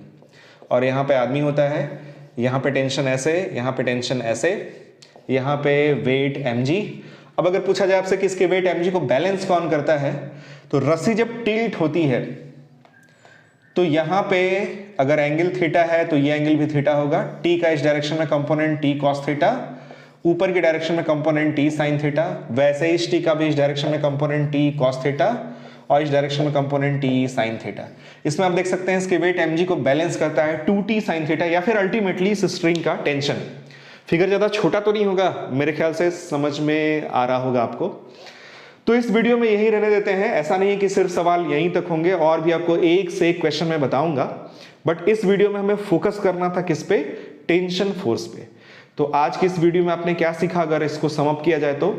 और यहाँ पे आदमी होता है, यहाँ पे टेंशन ऐसे, यहाँ पे टेंशन ऐसे, यहाँ पे वेट mg। अब अगर पूछा जाए आपसे कि इसके वेट mg को बैलेंस कौन करता है तो रस्सी जब टिल्ट होती है तो यहाँ पे अगर एंगल थीटा है तो ये एंगल भी थीटा होगा। T का इस डायरेक्शन में कंपोनेंट T cos थीटा, ऊपर की डायरेक्शन में कंपोनेंट T sin थीटा, वैसे ही इस T का भी इस डायरेक्शन में कंपोनेंट T cos थीटा और इस डायरेक्शन में कंपोनेंट T sin थीटा। इसमें आप देख सकते हैं इसके वेट mg को बैलेंस करता है 2T sin थीटा या फिर अल्टीमेटली इस स्ट्रिंग का टेंशन। फिगर ज्यादा छोटा तो नहीं होगा, मेरे ख्याल से समझ में आ रहा होगा आपको। तो इस वीडियो में यही रहने देते हैं। ऐसा नहीं है कि सिर्फ सवाल यहीं तक होंगे, और भी आपको एक से एक क्वेश्चन मैं बताऊंगा, बट इस वीडियो में हमें फोकस करना था किस पे, टेंशन फोर्स पे। तो आज की इस वीडियो में आपने क्या सीखा, अगर इसको सम अप किया जाए तो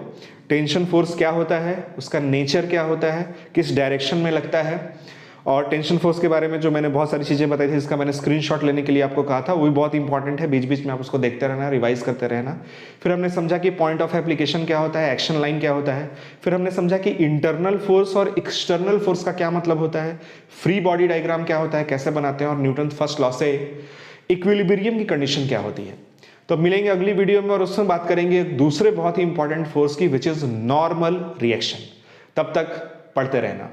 टेंशन फोर्स क्या होता है, उसका नेचर क्या होता है, किस डायरेक्शन में लगता है, और टेंशन फोर्स के बारे में जो मैंने बहुत सारी चीजें बताई थी, इसका मैंने स्क्रीनशॉट लेने के लिए आपको कहा था, वो भी बहुत इंपॉर्टेंट है। बीच बीच में आप उसको देखते रहना, रिवाइज करते रहना। फिर हमने समझा कि पॉइंट ऑफ एप्लीकेशन क्या होता है, एक्शन लाइन क्या होता है। फिर हमने समझा कि इंटरनल फोर्स और एक्सटर्नल फोर्स का क्या मतलब होता है, फ्री बॉडी डायग्राम क्या होता है, कैसे बनाते हैं, और न्यूटन फर्स्ट लॉ से इक्विलिब्रियम की कंडीशन क्या होती है। तो मिलेंगे अगली वीडियो में और उसमें बात करेंगे दूसरे बहुत ही इंपॉर्टेंट फोर्स की, विच इज नॉर्मल रिएक्शन। तब तक पढ़ते रहना।